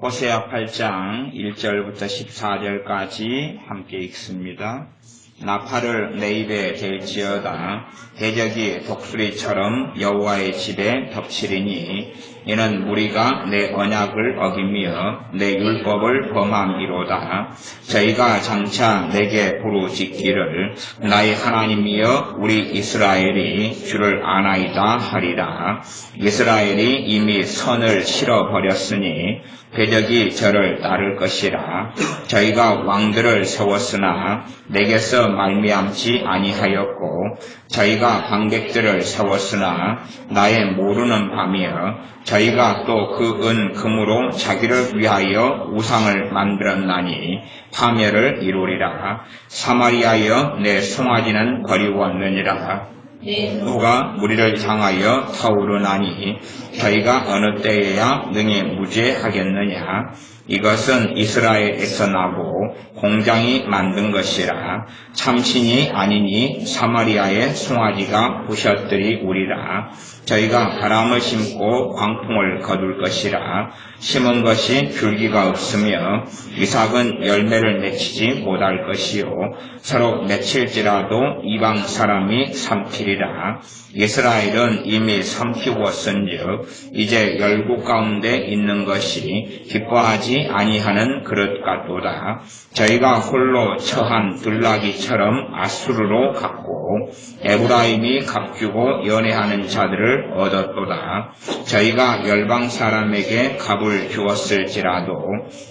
호세아 8장 1절부터 14절까지 함께 읽습니다. 나팔을 내 입에 댈지어다. 대적이 독수리처럼 여호와의 집에 덮치리니 이는 무리가 내 언약을 어기며 내 율법을 범함이로다. 저희가 장차 내게 부르짖기를 나의 하나님이여 우리 이스라엘이 주를 아나이다 하리라. 이스라엘이 이미 선을 실어버렸으니 대적이 저를 따를 것이라. 저희가 왕들을 세웠으나 내게서 말미암지 아니하였고 저희가 방백들을 세웠으나 나의 모르는 밤이여 저희가 또 그 은 금으로 자기를 위하여 우상을 만들었나니 파멸을 이루리라. 사마리아여 내 송아지는 거리웠느니라. 누가 무리를 향하여 타오르나니 저희가 어느 때에야 능히 무죄하겠느냐. 이것은 이스라엘에서 나고 공장이 만든 것이라. 참신이 아니니 사마리아의 송아지가 부셔뜨리 우리라. 저희가 바람을 심고 광풍을 거둘 것이라. 심은 것이 줄기가 없으며 이삭은 열매를 맺히지 못할 것이요 서로 맺힐지라도 이방 사람이 삼키리라. 이스라엘은 이미 삼키웠은즉 이제 열국 가운데 있는 것이 기뻐하지 아니하는 그릇 같도다. 저희가 홀로 처한 들나귀처럼 아수르로 갔고 에브라임이 값주고 연애하는 자들을 얻었도다. 저희가 열방 사람에게 값을 주었을지라도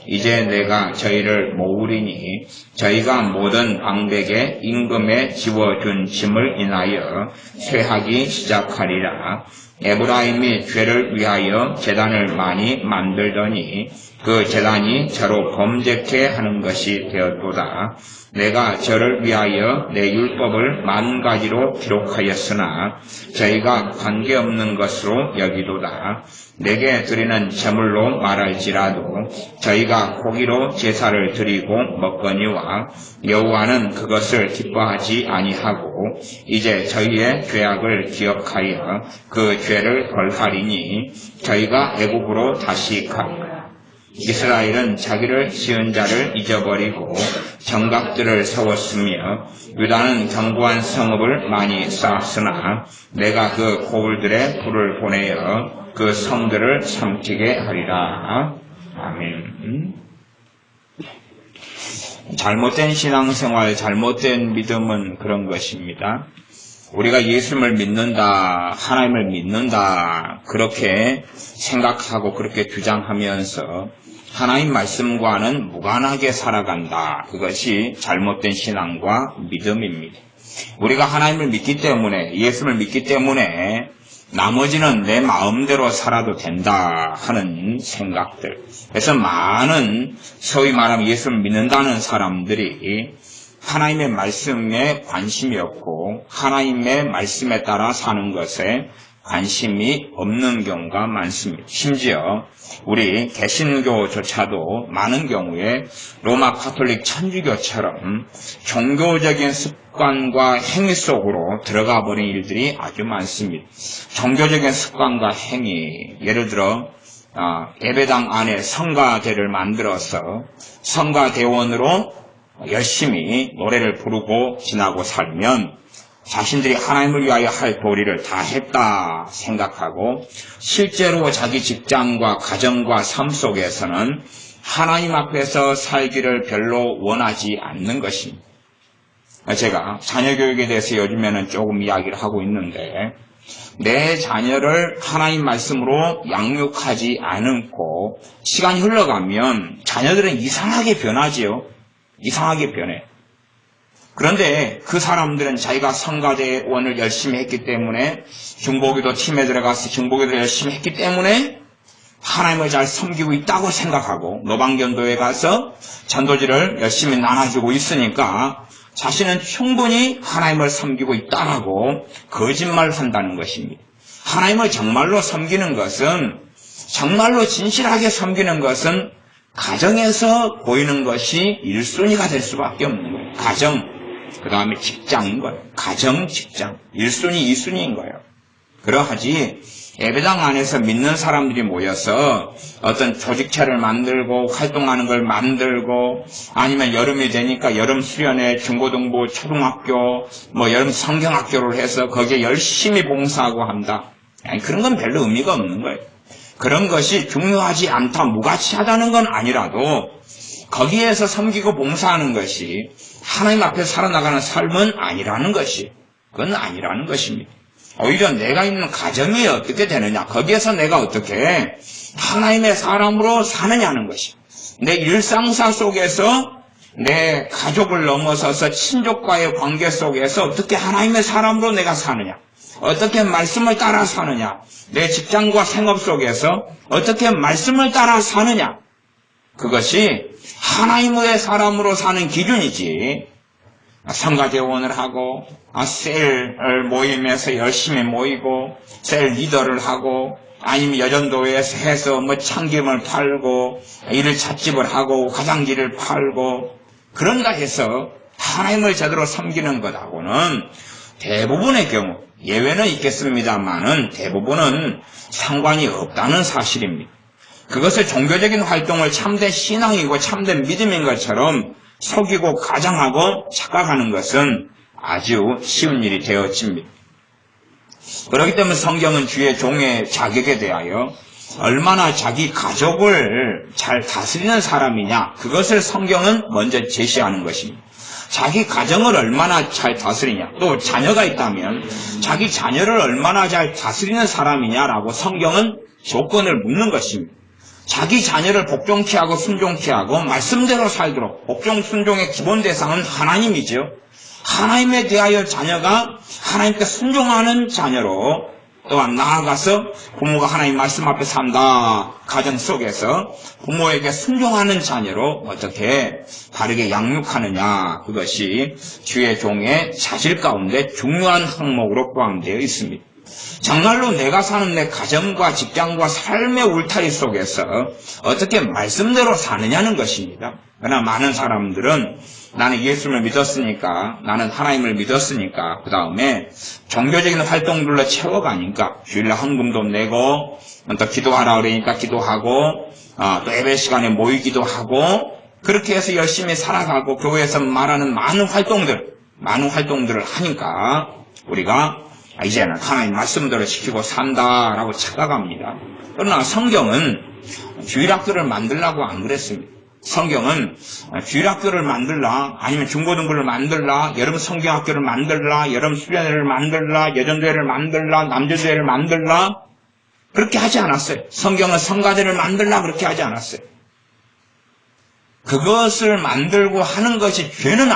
이제 내가 저희를 모으리니 저희가 모든 방백에 임금에 지워준 짐을 인하여 쇠하기 시작하리라. 에브라임이 죄를 위하여 제단을 많이 만들더니 그 제단이 저로 범죄케 하는 것이 되었도다. 내가 저를 위하여 내 율법을 10,000가지로 기록하였으나 저희가 관계없는 것으로 여기도다. 내게 드리는 제물로 말할지라도 저희가 고기로 제사를 드리고 먹거니와 여호와는 그것을 기뻐하지 아니하고 이제 저희의 죄악을 기억하여 그 죄를 벌하리니 저희가 애국으로 다시 갈까. 이스라엘은 자기를 지은 자를 잊어버리고 정각들을 세웠으며 유다는 견고한 성읍을 많이 쌓았으나 내가 그 고을들의 불을 보내어 그 성들을 삼키게 하리라. 아멘. 잘못된 신앙생활, 잘못된 믿음은 그런 것입니다. 우리가 예수님을 믿는다, 하나님을 믿는다, 그렇게 생각하고 그렇게 주장하면서 하나님 말씀과는 무관하게 살아간다. 그것이 잘못된 신앙과 믿음입니다. 우리가 하나님을 믿기 때문에, 예수님을 믿기 때문에 나머지는 내 마음대로 살아도 된다 하는 생각들. 그래서 많은 소위 말하면 예수를 믿는다는 사람들이 하나님의 말씀에 관심이 없고 하나님의 말씀에 따라 사는 것에 관심이 없는 경우가 많습니다. 심지어 우리 개신교조차도 많은 경우에 로마 가톨릭 천주교처럼 종교적인 습관과 행위 속으로 들어가 버린 일들이 아주 많습니다. 종교적인 습관과 행위, 예를 들어 예배당 안에 성가대를 만들어서 성가대원으로 열심히 노래를 부르고 지나고 살면 자신들이 하나님을 위하여 할 도리를 다 했다 생각하고 실제로 자기 직장과 가정과 삶 속에서는 하나님 앞에서 살기를 별로 원하지 않는 것입니다. 제가 자녀 교육에 대해서 요즘에는 조금 이야기를 하고 있는데 내 자녀를 하나님 말씀으로 양육하지 않고 시간이 흘러가면 자녀들은 이상하게 변하지요. 이상하게 변해. 그런데 그 사람들은 자기가 성가대원을 열심히 했기 때문에 중보기도 팀에 들어가서 중보기도를 열심히 했기 때문에 하나님을 잘 섬기고 있다고 생각하고 노방전도에 가서 전도지를 열심히 나눠주고 있으니까 자신은 충분히 하나님을 섬기고 있다라고 거짓말을 한다는 것입니다. 하나님을 정말로 섬기는 것은 정말로 진실하게 섬기는 것은 가정에서 보이는 것이 1순위가 될 수밖에 없는 거예요. 가정, 그 다음에 직장인 거예요. 가정, 직장. 1순위, 2순위인 거예요. 그러하지 예배당 안에서 믿는 사람들이 모여서 어떤 조직체를 만들고 활동하는 걸 만들고 아니면 여름이 되니까 여름 수련회 중고등부 초등학교 여름 성경학교를 해서 거기에 열심히 봉사하고 한다. 아니, 그런 건 별로 의미가 없는 거예요. 그런 것이 중요하지 않다, 무가치하다는 건 아니라도 거기에서 섬기고 봉사하는 것이 하나님 앞에 살아나가는 삶은 아니라는 것이, 그건 아니라는 것입니다. 오히려 내가 있는 가정이 어떻게 되느냐, 거기에서 내가 어떻게 하나님의 사람으로 사느냐는 것이, 내 일상사 속에서 내 가족을 넘어서서 친족과의 관계 속에서 어떻게 하나님의 사람으로 내가 사느냐, 어떻게 말씀을 따라 사느냐, 내 직장과 생업 속에서 어떻게 말씀을 따라 사느냐, 그것이 하나님의 사람으로 사는 기준이지, 성가대원을 하고 셀 모임에서 열심히 모이고 셀 리더를 하고 아니면 여전도에서 해서 참김을 팔고 일을 찻집을 하고 화장지를 팔고 그런가 해서 하나님을 제대로 섬기는 것하고는 대부분의 경우, 예외는 있겠습니다만은 대부분은 상관이 없다는 사실입니다. 그것을 종교적인 활동을 참된 신앙이고 참된 믿음인 것처럼 속이고 가장하고 착각하는 것은 아주 쉬운 일이 되어집니다. 그렇기 때문에 성경은 주의 종의 자격에 대하여 얼마나 자기 가족을 잘 다스리는 사람이냐, 그것을 성경은 먼저 제시하는 것입니다. 자기 가정을 얼마나 잘 다스리냐, 또 자녀가 있다면 자기 자녀를 얼마나 잘 다스리는 사람이냐라고 성경은 조건을 묻는 것입니다. 자기 자녀를 복종케 하고 순종케 하고 말씀대로 살도록, 복종 순종의 기본 대상은 하나님이죠. 하나님에 대하여 자녀가 하나님께 순종하는 자녀로, 또한 나아가서 부모가 하나님 말씀 앞에 산다, 가정 속에서 부모에게 순종하는 자녀로 어떻게 바르게 양육하느냐, 그것이 주의 종의 자질 가운데 중요한 항목으로 포함되어 있습니다. 정말로 내가 사는 내 가정과 직장과 삶의 울타리 속에서 어떻게 말씀대로 사느냐는 것입니다. 그러나 많은 사람들은 나는 예수를 믿었으니까, 나는 하나님을 믿었으니까, 그 다음에 종교적인 활동들로 채워가니까 주일날 헌금도 내고 또 기도하라 그러니까 기도하고 또 예배 시간에 모이기도 하고 그렇게 해서 열심히 살아가고 교회에서 말하는 많은 활동들을 하니까 우리가 이제는 하나님 말씀대로 지키고 산다라고 착각합니다. 그러나 성경은 주일학교를 만들라고 안 그랬습니다. 성경은 주일학교를 만들라, 아니면 중고등부를 만들라, 여름 성경학교를 만들라, 여름 수련회를 만들라, 여전대회를 만들라, 남전대회를 만들라, 그렇게 하지 않았어요. 성경은 성가대를 만들라 그렇게 하지 않았어요. 그것을 만들고 하는 것이 죄는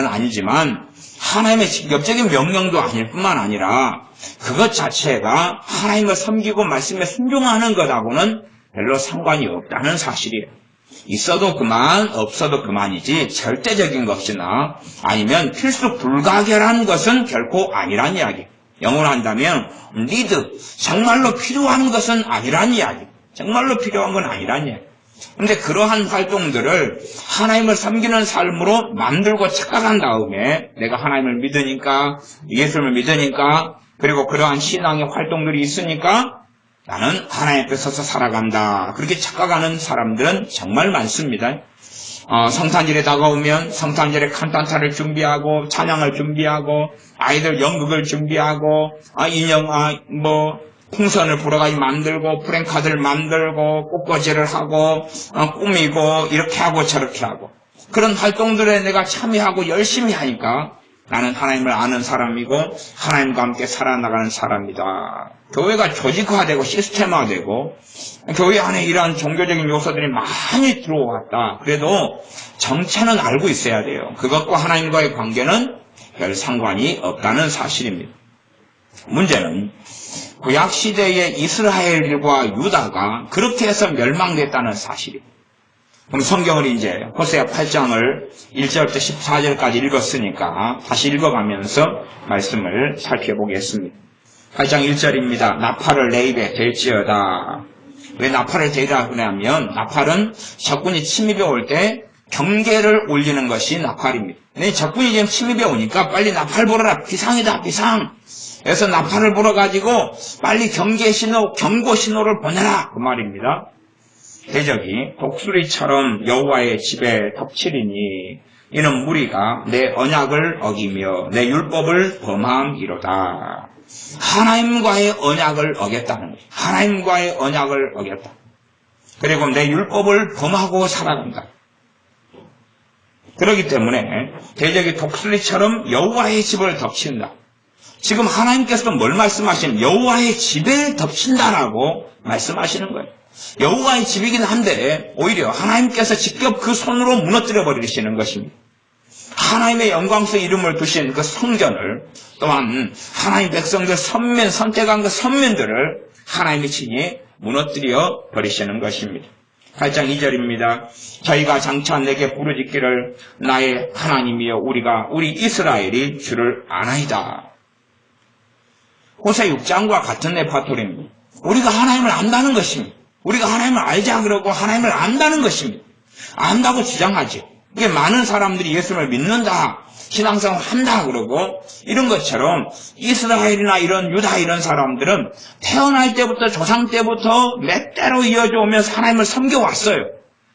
아니지만 하나님의 직접적인 명령도 아닐 뿐만 아니라 그것 자체가 하나님을 섬기고 말씀에 순종하는 것하고는 별로 상관이 없다는 사실이에요. 있어도 그만, 없어도 그만이지 절대적인 것이나 아니면 필수 불가결한 것은 결코 아니란 이야기. 영어로 한다면 need, 정말로 필요한 것은 아니란 이야기. 정말로 필요한 건 아니란 이야기. 그런데 그러한 활동들을 하나님을 섬기는 삶으로 만들고 착각한 다음에 내가 하나님을 믿으니까, 예수를 믿으니까, 그리고 그러한 신앙의 활동들이 있으니까 나는 하나님 앞에 서서 살아간다, 그렇게 착각하는 사람들은 정말 많습니다. 성탄절에 다가오면 성탄절에 칸탄타를 준비하고 찬양을 준비하고 아이들 연극을 준비하고 인형 풍선을 불어가지 만들고 프랭카드를 만들고 꽃꽂이를 하고 꾸미고 이렇게 하고 저렇게 하고 그런 활동들에 내가 참여하고 열심히 하니까 나는 하나님을 아는 사람이고 하나님과 함께 살아나가는 사람이다. 교회가 조직화되고 시스템화되고 교회 안에 이러한 종교적인 요소들이 많이 들어왔다. 그래도 정체는 알고 있어야 돼요. 그것과 하나님과의 관계는 별 상관이 없다는 사실입니다. 문제는 구약시대의 이스라엘과 유다가 그렇게 해서 멸망됐다는 사실입니다. 그럼 성경을 이제 호세아 8장을 1절부터 14절까지 읽었으니까 다시 읽어가면서 말씀을 살펴보겠습니다. 8장 1절입니다. 나팔을 내 입에 댈지어다. 왜 나팔을 대라 그러냐면 나팔은 적군이 침입해 올 때 경계를 울리는 것이 나팔입니다. 근데 적군이 지금 침입해 오니까 빨리 나팔 불어라. 비상이다, 비상. 그래서 나팔을 불어가지고 빨리 경고 신호를 보내라 그 말입니다. 대적이 독수리처럼 여호와의 집에 덮치리니 이는 무리가 내 언약을 어기며 내 율법을 범함이로다. 하나님과의 언약을 어겼다는 거예요. 하나님과의 언약을 어겼다. 그리고 내 율법을 범하고 살아간다. 그렇기 때문에 대적이 독수리처럼 여호와의 집을 덮친다. 지금 하나님께서 뭘 말씀하시는? 여호와의 집에 덮친다라고 말씀하시는 거예요. 여호와의 집이긴 한데 오히려 하나님께서 직접 그 손으로 무너뜨려 버리시는 것입니다. 하나님의 영광스러운 이름을 두신 그 성전을, 또한 하나님 백성들 선택한 그 선민들을 하나님이 친히 무너뜨려 버리시는 것입니다. 8장 2절입니다. 저희가 장차 내게 부르짖기를 나의 하나님이여 우리 이스라엘이 주를 아나이다. 호세 6장과 같은 레파토리입니다. 우리가 하나님을 안다는 것입니다. 우리가 하나님을 알자 그러고 하나님을 안다는 것입니다. 안다고 주장하죠. 이게 많은 사람들이 예수를 믿는다, 신앙생활 한다 그러고 이런 것처럼 이스라엘이나 이런 유다 이런 사람들은 태어날 때부터 조상 때부터 몇 대로 이어져 오면서 하나님을 섬겨왔어요.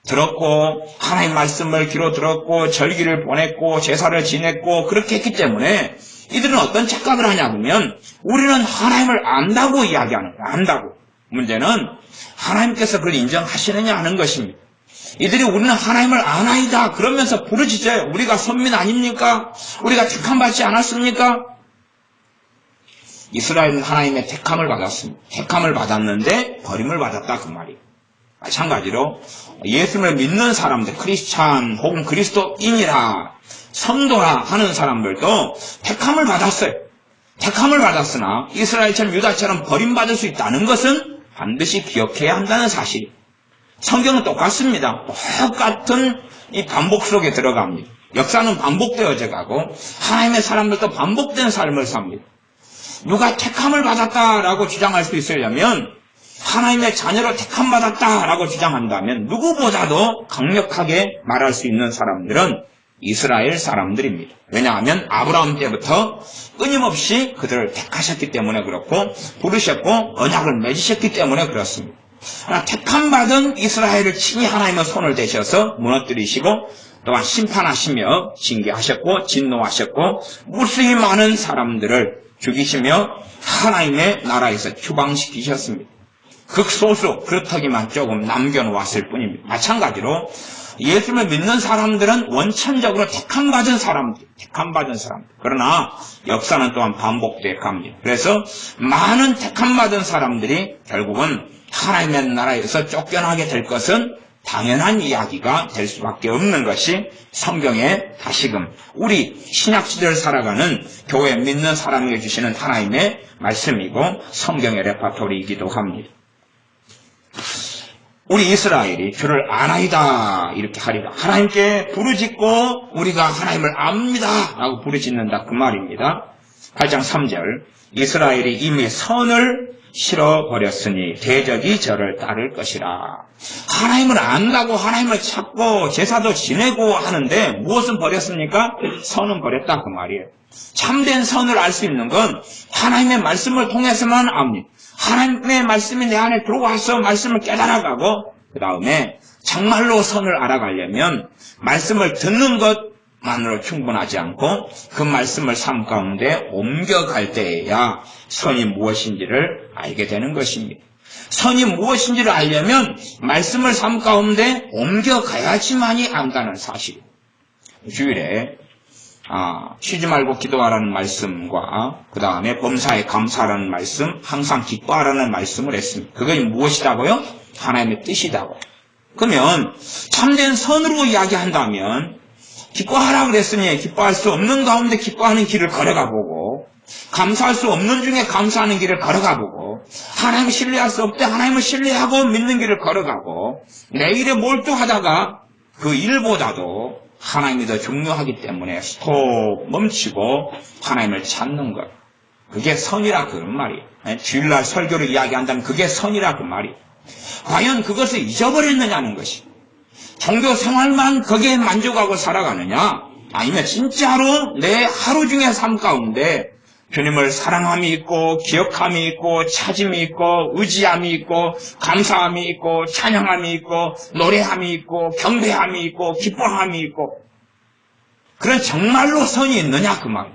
들었고 하나님 말씀을 귀로 들었고 절기를 보냈고 제사를 지냈고 그렇게 했기 때문에 이들은 어떤 착각을 하냐 그러면 우리는 하나님을 안다고 이야기하는 거예요. 안다고. 문제는 하나님께서 그걸 인정하시느냐 하는 것입니다. 이들이 우리는 하나님을 아나이다 그러면서 부르짖어요. 우리가 선민 아닙니까? 우리가 택함 받지 않았습니까? 이스라엘은 하나님의 택함을 받았습니다. 택함을 받았는데 버림을 받았다 그 말이에요. 마찬가지로 예수를 믿는 사람들, 크리스찬 혹은 그리스도인이라 성도라 하는 사람들도 택함을 받았어요. 택함을 받았으나 이스라엘처럼 유다처럼 버림받을 수 있다는 것은 반드시 기억해야 한다는 사실이에요. 성경은 똑같습니다. 똑같은 이 반복 속에 들어갑니다. 역사는 반복되어져 가고 하나님의 사람들도 반복된 삶을 삽니다. 누가 택함을 받았다라고 주장할 수 있으려면 하나님의 자녀로 택함 받았다라고 주장한다면 누구보다도 강력하게 말할 수 있는 사람들은 이스라엘 사람들입니다. 왜냐하면 아브라함 때부터 끊임없이 그들을 택하셨기 때문에 그렇고 부르셨고 언약을 맺으셨기 때문에 그렇습니다. 택함 받은 이스라엘을 친히 하나님의 손을 대셔서 무너뜨리시고 또한 심판하시며 징계하셨고 진노하셨고 무수히 많은 사람들을 죽이시며 하나님의 나라에서 추방시키셨습니다. 극소수 그렇다기만 조금 남겨놓았을 뿐입니다. 마찬가지로 예수를 믿는 사람들은 원천적으로 택함받은 사람들. 그러나 역사는 또한 반복돼 갑니다. 그래서 많은 택함받은 사람들이 결국은 하나님의 나라에서 쫓겨나게 될 것은 당연한 이야기가 될 수밖에 없는 것이 성경에 다시금 우리 신약시대를 살아가는 교회 믿는 사람에게 주시는 하나님의 말씀이고 성경의 레파토리이기도 합니다. 우리 이스라엘이 주를 아나이다 이렇게 하리라. 하나님께 부르짖고 우리가 하나님을 압니다 라고 부르짖는다 그 말입니다. 8장 3절 이스라엘이 이미 선을 실어버렸으니 대적이 저를 따를 것이라. 하나님을 안다고 하나님을 찾고 제사도 지내고 하는데 무엇은 버렸습니까? 선은 버렸다 그 말이에요. 참된 선을 알 수 있는 건 하나님의 말씀을 통해서만 압니다. 하나님의 말씀이 내 안에 들어와서 말씀을 깨달아가고 그 다음에 정말로 선을 알아가려면 말씀을 듣는 것만으로 충분하지 않고 그 말씀을 삶 가운데 옮겨갈 때에야 선이 무엇인지를 알게 되는 것입니다. 선이 무엇인지를 알려면 말씀을 삶 가운데 옮겨가야지만이 안다는 사실. 주일에 쉬지 말고 기도하라는 말씀과 그 다음에 범사에 감사하라는 말씀, 항상 기뻐하라는 말씀을 했습니다. 그게 무엇이라고요? 하나님의 뜻이라고. 그러면 참된 선으로 이야기한다면 기뻐하라 그랬으니 기뻐할 수 없는 가운데 기뻐하는 길을 걸어가 보고 감사할 수 없는 중에 감사하는 길을 걸어가 보고 하나님을 신뢰할 수 없대 하나님을 신뢰하고 믿는 길을 걸어가고 내 일에 몰두하다가 그 일보다도 하나님이 더 중요하기 때문에 스톱 멈추고 하나님을 찾는 것. 그게 선이라 그런 말이에요. 주일날 설교를 이야기한다면 그게 선이라 그 말이에요. 과연 그것을 잊어버렸느냐는 것이. 종교 생활만 거기에 만족하고 살아가느냐? 아니면 진짜로 내 하루 중의 삶 가운데 주님을 사랑함이 있고 기억함이 있고 찾음이 있고 의지함이 있고 감사함이 있고 찬양함이 있고 노래함이 있고 경배함이 있고 기뻐함이 있고 그런 정말로 선이 있느냐 그 말.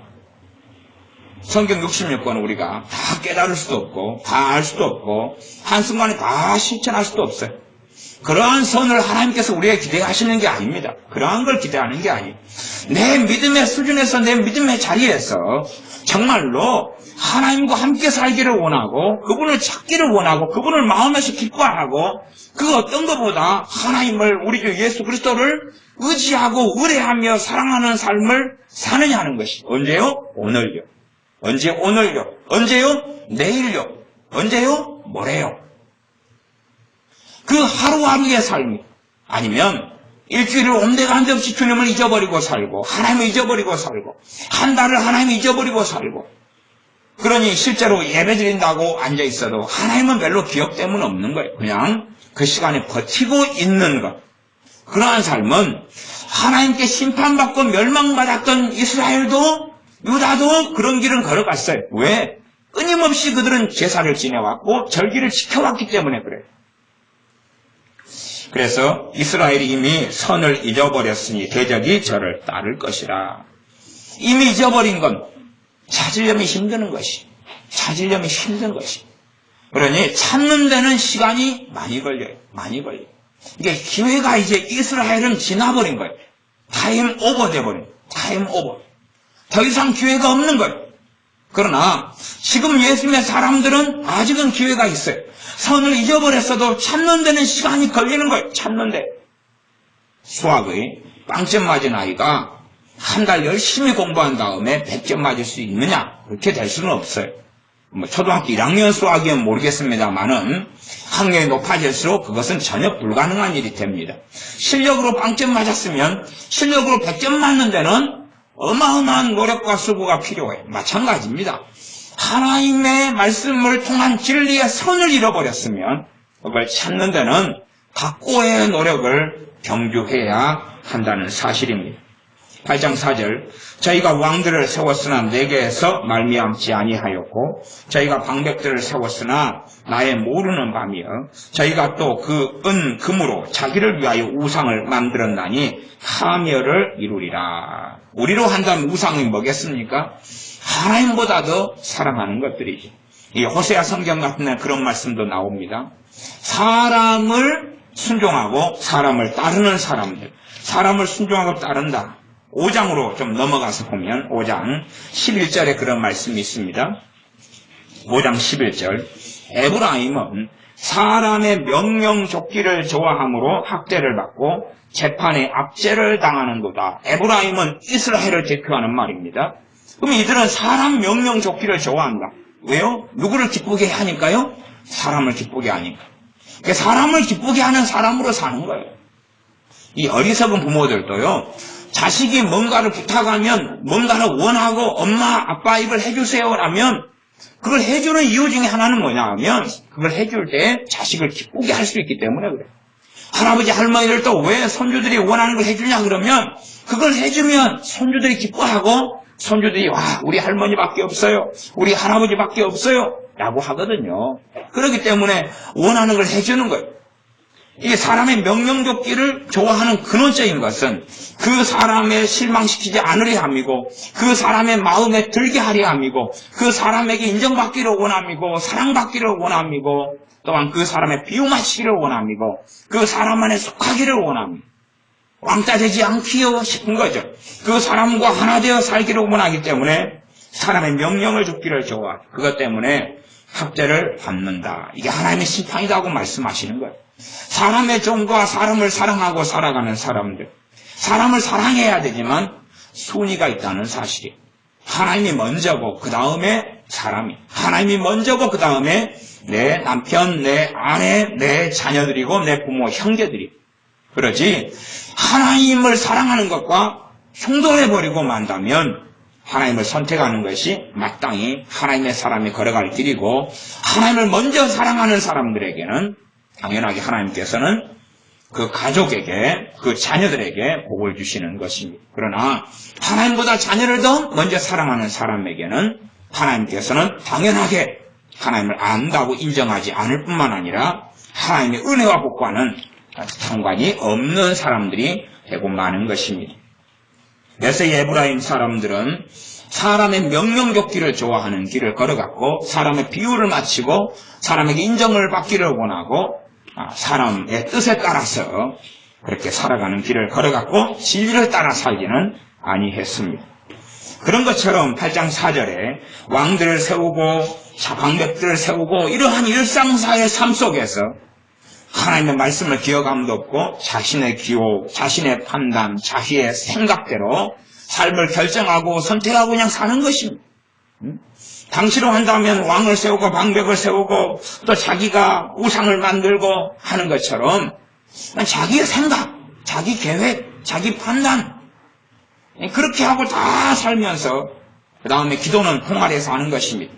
성경 66권 우리가 다 깨달을 수도 없고 다 알 수도 없고 한순간에 다 실천할 수도 없어요. 그러한 선을 하나님께서 우리에게 기대하시는 게 아닙니다. 그러한 걸 기대하는 게 아니에요. 내 믿음의 수준에서 내 믿음의 자리에서 정말로 하나님과 함께 살기를 원하고 그분을 찾기를 원하고 그분을 마음에서 기뻐하고 그 어떤 것보다 하나님을 우리 주 예수 그리스도를 의지하고 의뢰하며 사랑하는 삶을 사느냐는 것이 언제요? 오늘요. 언제 오늘요? 언제요? 내일요? 언제요? 모레요? 그 하루하루의 삶이 아니면 일주일을 온데간데 없이 주님을 잊어버리고 살고 하나님을 잊어버리고 살고 한 달을 하나님을 잊어버리고 살고 그러니 실제로 예배 드린다고 앉아있어도 하나님은 별로 기억 때문 없는 거예요. 그냥 그 시간에 버티고 있는 것. 그러한 삶은 하나님께 심판받고 멸망받았던 이스라엘도 유다도 그런 길은 걸어갔어요. 왜? 끊임없이 그들은 제사를 지내왔고 절기를 지켜왔기 때문에 그래요. 그래서 이스라엘이 이미 선을 잊어버렸으니 대적이 저를 따를 것이라. 이미 잊어버린 건 찾으려면 힘든 것이. 찾으려면 힘든 것이. 그러니 찾는 데는 시간이 많이 걸려요. 많이 걸려요. 이게 기회가 이제 이스라엘은 지나버린 거예요. 타임 오버 돼버린 거예요. 타임 오버. 더 이상 기회가 없는 거예요. 그러나 지금 예수님의 사람들은 아직은 기회가 있어요. 선을 잊어버렸어도 찾는 데는 시간이 걸리는 거예요. 찾는데. 수학의 빵점 맞은 아이가 한 달 열심히 공부한 다음에 100점 맞을 수 있느냐? 그렇게 될 수는 없어요. 초등학교 1학년 수학이면 모르겠습니다만은 학년이 높아질수록 그것은 전혀 불가능한 일이 됩니다. 실력으로 빵점 맞았으면 실력으로 100점 맞는 데는 어마어마한 노력과 수고가 필요해요. 마찬가지입니다. 하나님의 말씀을 통한 진리의 선을 잃어버렸으면 그걸 찾는 데는 각고의 노력을 경주해야 한다는 사실입니다. 8장 4절 저희가 왕들을 세웠으나 내게에서 말미암지 아니하였고 저희가 방백들을 세웠으나 나의 모르는 밤이여 저희가 또 그 금으로 자기를 위하여 우상을 만들었나니 하멸을 이루리라. 우리로 한다면 우상이 뭐겠습니까? 하나님보다도 사랑하는 것들이지. 이 호세아 성경 같은 데 그런 말씀도 나옵니다. 사람을 순종하고 사람을 따르는 사람들, 사람을 순종하고 따른다. 5장으로 좀 넘어가서 보면 5장 11절에 그런 말씀이 있습니다. 5장 11절 에브라임은 사람의 명령족기를 좋아함으로 학대를 받고 재판에 압제를 당하는도다. 에브라임은 이스라엘을 대표하는 말입니다. 그럼 이들은 사람 명령족기를 좋아한다. 왜요? 누구를 기쁘게 하니까요? 사람을 기쁘게 하니까. 사람을 기쁘게 하는 사람으로 사는 거예요. 이 어리석은 부모들도요. 자식이 뭔가를 부탁하면 뭔가를 원하고 엄마 아빠 이걸 해주세요라면 그걸 해주는 이유 중에 하나는 뭐냐 하면 그걸 해줄 때 자식을 기쁘게 할 수 있기 때문에 그래요. 할아버지 할머니들 또 왜 손주들이 원하는 걸 해주냐 그러면 그걸 해주면 손주들이 기뻐하고 손주들이 와 우리 할머니밖에 없어요. 우리 할아버지밖에 없어요. 라고 하거든요. 그렇기 때문에 원하는 걸 해주는 거예요. 이 사람의 명령족기를 좋아하는 근원적인 것은 그 사람을 실망시키지 않으려 함이고 그 사람의 마음에 들게 하려 함이고 그 사람에게 인정받기를 원함이고 사랑받기를 원함이고 또한 그 사람의 비움하시기를 원함이고 그 사람 안에 속하기를 원함이고 왕따 되지 않기요 싶은 거죠. 그 사람과 하나 되어 살기를 원하기 때문에 사람의 명령을 듣기를 좋아하죠. 그것 때문에 학대를 받는다. 이게 하나님의 심판이라고 말씀하시는 거예요. 사람의 종과 사람을 사랑하고 살아가는 사람들, 사람을 사랑해야 되지만 순위가 있다는 사실이 하나님이 먼저고 그 다음에 사람이 하나님이 먼저고 그 다음에 내 남편, 내 아내, 내 자녀들이고 내 부모, 형제들이 그러지 하나님을 사랑하는 것과 충돌해버리고 만다면 하나님을 선택하는 것이 마땅히 하나님의 사람이 걸어갈 길이고 하나님을 먼저 사랑하는 사람들에게는 당연하게 하나님께서는 그 가족에게 그 자녀들에게 복을 주시는 것입니다. 그러나 하나님보다 자녀를 더 먼저 사랑하는 사람에게는 하나님께서는 당연하게 하나님을 안다고 인정하지 않을 뿐만 아니라 하나님의 은혜와 복과는 상관이 없는 사람들이 되고 마는 것입니다. 그래서 에브라임 사람들은 사람의 명령격기를 좋아하는 길을 걸어갔고 사람의 비유를 마치고 사람에게 인정을 받기를 원하고 사람의 뜻에 따라서 그렇게 살아가는 길을 걸어갔고 진리를 따라 살지는 아니했습니다. 그런 것처럼 8장 4절에 왕들을 세우고 방백들을 세우고 이러한 일상사의 삶 속에서 하나님의 말씀을 기억함도 없고 자신의 기호, 자신의 판단, 자기의 생각대로 삶을 결정하고 선택하고 그냥 사는 것입니다. 당시로 한다면 왕을 세우고 방백을 세우고 또 자기가 우상을 만들고 하는 것처럼 자기의 생각, 자기 계획, 자기 판단 그렇게 하고 다 살면서 그 다음에 기도는 통화해서 하는 것입니다.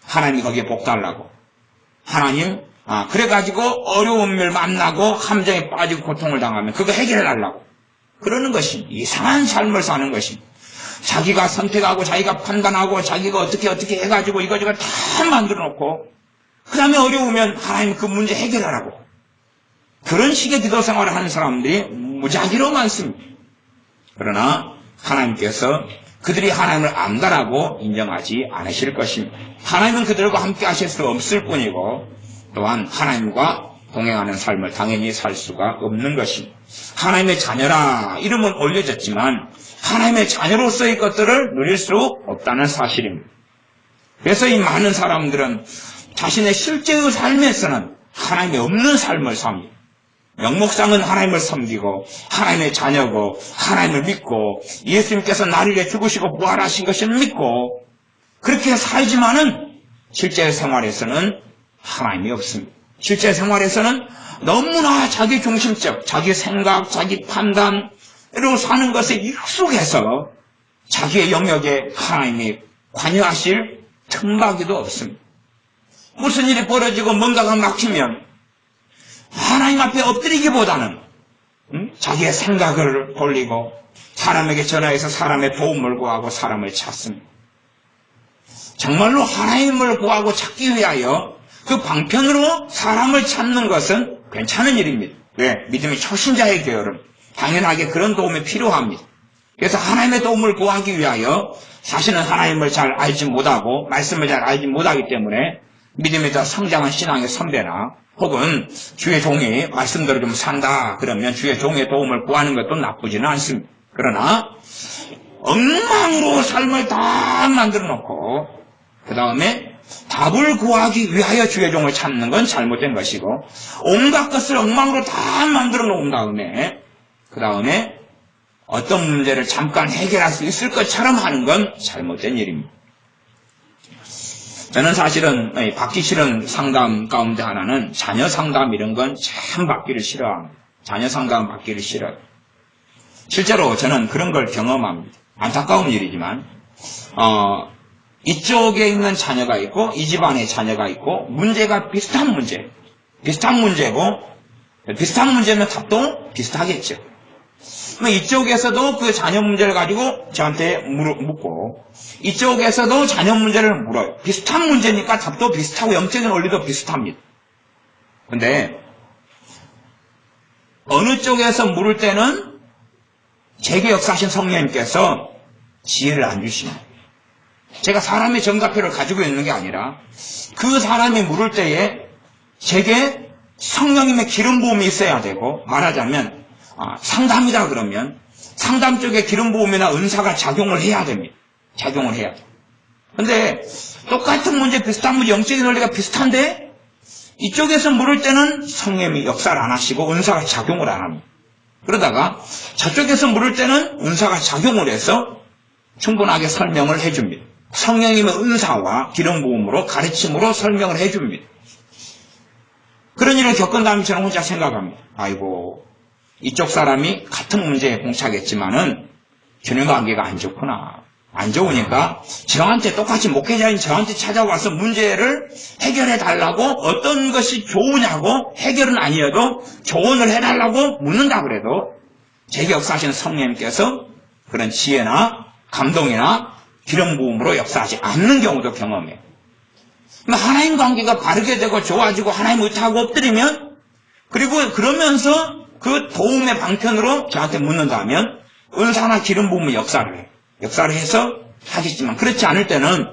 하나님이 거기에 복 달라고. 하나님 그래가지고 어려움을 만나고 함정에 빠지고 고통을 당하면 그거 해결해달라고. 그러는 것입니다. 이상한 삶을 사는 것입니다. 자기가 선택하고 자기가 판단하고 자기가 어떻게 해가지고 이거저거 다 만들어 놓고 그 다음에 어려우면 하나님 그 문제 해결하라고. 그런 식의 기도 생활을 하는 사람들이 무지하기로 많습니다. 그러나 하나님께서 그들이 하나님을 안다라고 인정하지 않으실 것입니다. 하나님은 그들과 함께 하실 수 없을 뿐이고 또한 하나님과 동행하는 삶을 당연히 살 수가 없는 것입니다. 하나님의 자녀라 이름은 올려졌지만 하나님의 자녀로서의 것들을 누릴 수 없다는 사실입니다. 그래서 이 많은 사람들은 자신의 실제의 삶에서는 하나님이 없는 삶을 삽니다. 명목상은 하나님을 섬기고 하나님의 자녀고 하나님을 믿고 예수님께서 나를 위해 죽으시고 부활하신 것을 믿고 그렇게 살지만은 실제 생활에서는 하나님이 없습니다. 실제 생활에서는 너무나 자기 중심적, 자기 생각, 자기 판단으로 사는 것에 익숙해서 자기의 영역에 하나님이 관여하실 틈바기도 없습니다. 무슨 일이 벌어지고 뭔가가 막히면 하나님 앞에 엎드리기보다는 자기의 생각을 돌리고 사람에게 전화해서 사람의 도움을 구하고 사람을 찾습니다. 정말로 하나님을 구하고 찾기 위하여 그 방편으로 사람을 찾는 것은 괜찮은 일입니다. 왜? 믿음의 초신자의 게으름. 당연하게 그런 도움이 필요합니다. 그래서 하나님의 도움을 구하기 위하여 사실은 하나님을 잘 알지 못하고 말씀을 잘 알지 못하기 때문에 믿음에 더 성장한 신앙의 선배나 혹은 주의 종이 말씀대로 좀 산다 그러면 주의 종의 도움을 구하는 것도 나쁘지는 않습니다. 그러나 엉망으로 삶을 다 만들어 놓고 그 다음에 답을 구하기 위하여 주의 종을 찾는 건 잘못된 것이고 온갖 것을 엉망으로 다 만들어 놓은 다음에 그 다음에 어떤 문제를 잠깐 해결할 수 있을 것처럼 하는 건 잘못된 일입니다. 저는 사실은 받기 싫은 상담 가운데 하나는 자녀 상담 이런 건 참 받기를 싫어합니다. 자녀 상담 받기를 싫어요. 실제로 저는 그런 걸 경험합니다. 안타까운 일이지만 이쪽에 있는 자녀가 있고 이 집안에 자녀가 있고 문제가 비슷한 문제고 비슷한 문제면 답도 비슷하겠죠. 이쪽에서도 그 자녀 문제를 가지고 저한테 묻고 이쪽에서도 자녀 문제를 물어요. 비슷한 문제니까 답도 비슷하고 영적인 원리도 비슷합니다. 근데 어느 쪽에서 물을 때는 제게 역사하신 성령님께서 지혜를 안 주십니다. 제가 사람의 정답표를 가지고 있는 게 아니라 그 사람이 물을 때에 제게 성령님의 기름 부음이 있어야 되고 말하자면 상담이다 그러면 상담 쪽에 기름 부음이나 은사가 작용을 해야 됩니다. 작용을 해야 돼요. 근데 똑같은 문제, 비슷한 문제, 영적인 원리가 비슷한데 이쪽에서 물을 때는 성령님이 역사를 안 하시고 은사가 작용을 안 합니다. 그러다가 저쪽에서 물을 때는 은사가 작용을 해서 충분하게 설명을 해줍니다. 성령님의 은사와 기름 부음으로 가르침으로 설명을 해줍니다. 그런 일을 겪은 다음에 저는 혼자 생각합니다. 아이고 이쪽 사람이 같은 문제에 봉착했지만은 균형관계가 안 좋구나. 안 좋으니까 저한테 똑같이 목회자인 저한테 찾아와서 문제를 해결해 달라고 어떤 것이 좋으냐고 해결은 아니어도 조언을 해달라고 묻는다 그래도 제게 역사하시는 성령님께서 그런 지혜나 감동이나 기름 부음으로 역사하지 않는 경우도 경험해요. 하나님 관계가 바르게 되고 좋아지고 하나님 의탁하고 엎드리면, 그리고 그러면서 그 도움의 방편으로 저한테 묻는다면 은사나 기름 부음의 역사를 해요. 역사를 해서 하겠지만, 그렇지 않을 때는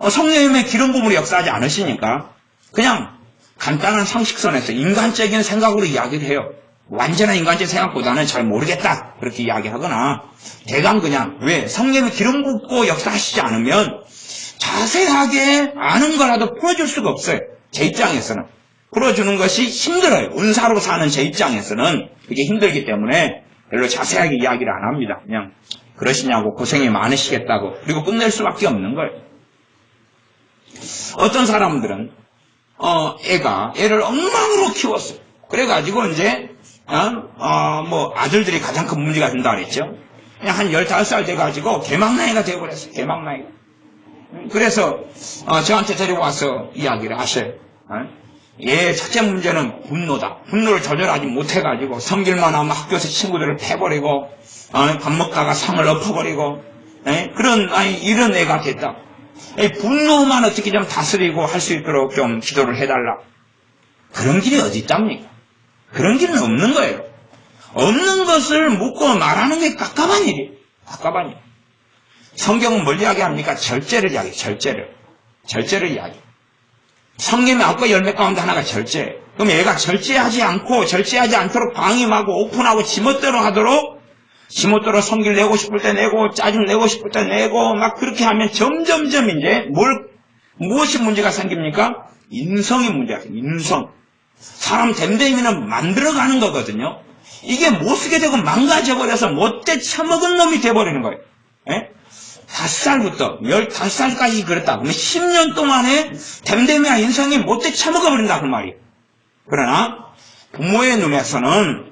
성령님의 기름 부음으로 역사하지 않으시니까 그냥 간단한 상식선에서 인간적인 생각으로 이야기를 해요. 완전한 인간적인 생각보다는 잘 모르겠다 그렇게 이야기하거나, 대강 그냥, 왜? 성령님의 기름 붓고 역사하시지 않으면 자세하게 아는 거라도 풀어줄 수가 없어요. 제 입장에서는 풀어주는 것이 힘들어요. 은사로 사는 제 입장에서는 그게 힘들기 때문에 별로 자세하게 이야기를 안 합니다. 그냥 그러시냐고, 고생이 많으시겠다고, 그리고 끝낼 수밖에 없는 거예요. 어떤 사람들은 애를 엉망으로 키웠어요. 그래가지고 이제 아들들이 가장 큰 문제가 된다 그랬죠. 그냥 한 15살 돼가지고 개막나이가 되어버렸어요. 개막나이가. 그래서 저한테 데리고 와서 이야기를 하셔요. 얘 첫째 문제는 분노다. 분노를 조절하지 못해가지고 성질만 하면 학교에서 친구들을 패버리고 밥 먹다가 상을 엎어버리고 이런 애가 됐다. 분노만 어떻게 좀 다스리고 할 수 있도록 좀 기도를 해달라. 그런 길이 어디 있답니까? 그런 길은 없는 거예요. 없는 것을 묻고 말하는 게 깝깝한 일이에요. 깝깝한 일. 성경은 뭘 이야기합니까? 절제를 이야기해요. 절제를 이야기해요. 성경의 9가지 열매 가운데 하나가 절제예요. 그럼 얘가 절제하지 않도록 방임하고 오픈하고 지멋대로 하도록, 지멋대로 성기를 내고 싶을 때 내고 짜증을 내고 싶을 때 내고 막 그렇게 하면 점점점 이제 무엇이 문제가 생깁니까? 인성이 문제가 생겨요. 인성. 사람 댐댐이는 만들어가는 거거든요. 이게 못 쓰게 되고 망가져버려서 못돼 처먹은 놈이 돼버리는 거예요. 5살부터 15살까지 그랬다. 그러면 10년 동안에 댐댐이와 인성이 못돼 처먹어버린다 그 말이에요. 그러나 부모의 눈에서는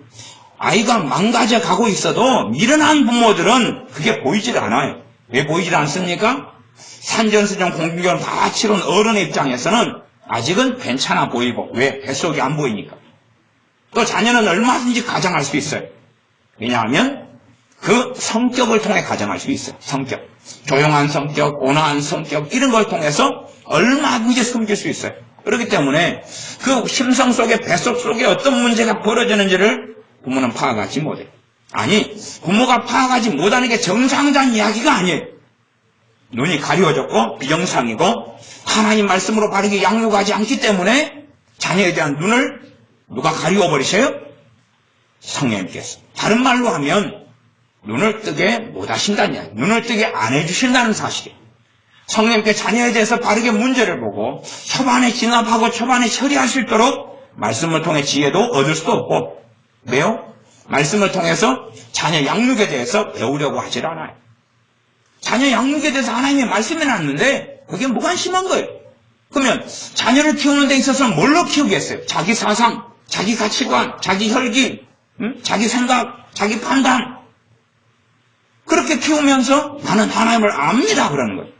아이가 망가져 가고 있어도 미련한 부모들은 그게 보이질 않아요. 왜 보이질 않습니까? 산전수전 공중전 다 치른 어른의 입장에서는 아직은 괜찮아 보이고, 왜? 뱃속이 안 보이니까. 또 자녀는 얼마든지 가정할 수 있어요. 왜냐하면 그 성격을 통해 가정할 수 있어요. 성격. 조용한 성격, 온화한 성격, 이런 걸 통해서 얼마든지 숨길 수 있어요. 그렇기 때문에 그 심성 속에, 뱃속 속에 어떤 문제가 벌어지는지를 부모는 파악하지 못해요. 아니, 부모가 파악하지 못하는 게 정상적인 이야기가 아니에요. 눈이 가려워졌고 비정상이고 하나님 말씀으로 바르게 양육하지 않기 때문에 자녀에 대한 눈을 누가 가리워버리세요? 성령님께서. 다른 말로 하면 눈을 뜨게 못하신다는 이야기. 눈을 뜨게 안 해주신다는 사실이에요. 성령님께 자녀에 대해서 바르게 문제를 보고 초반에 진압하고 초반에 처리할 수 있도록 말씀을 통해 지혜도 얻을 수도 없고, 왜요? 말씀을 통해서 자녀 양육에 대해서 배우려고 하질 않아요. 자녀 양육에 대해서 하나님의 말씀이 났는데 그게 무관심한 거예요. 그러면 자녀를 키우는 데 있어서 뭘로 키우겠어요? 자기 사상, 자기 가치관, 자기 혈기, 자기 생각, 자기 판단. 그렇게 키우면서 나는 하나님을 압니다 그러는 거예요.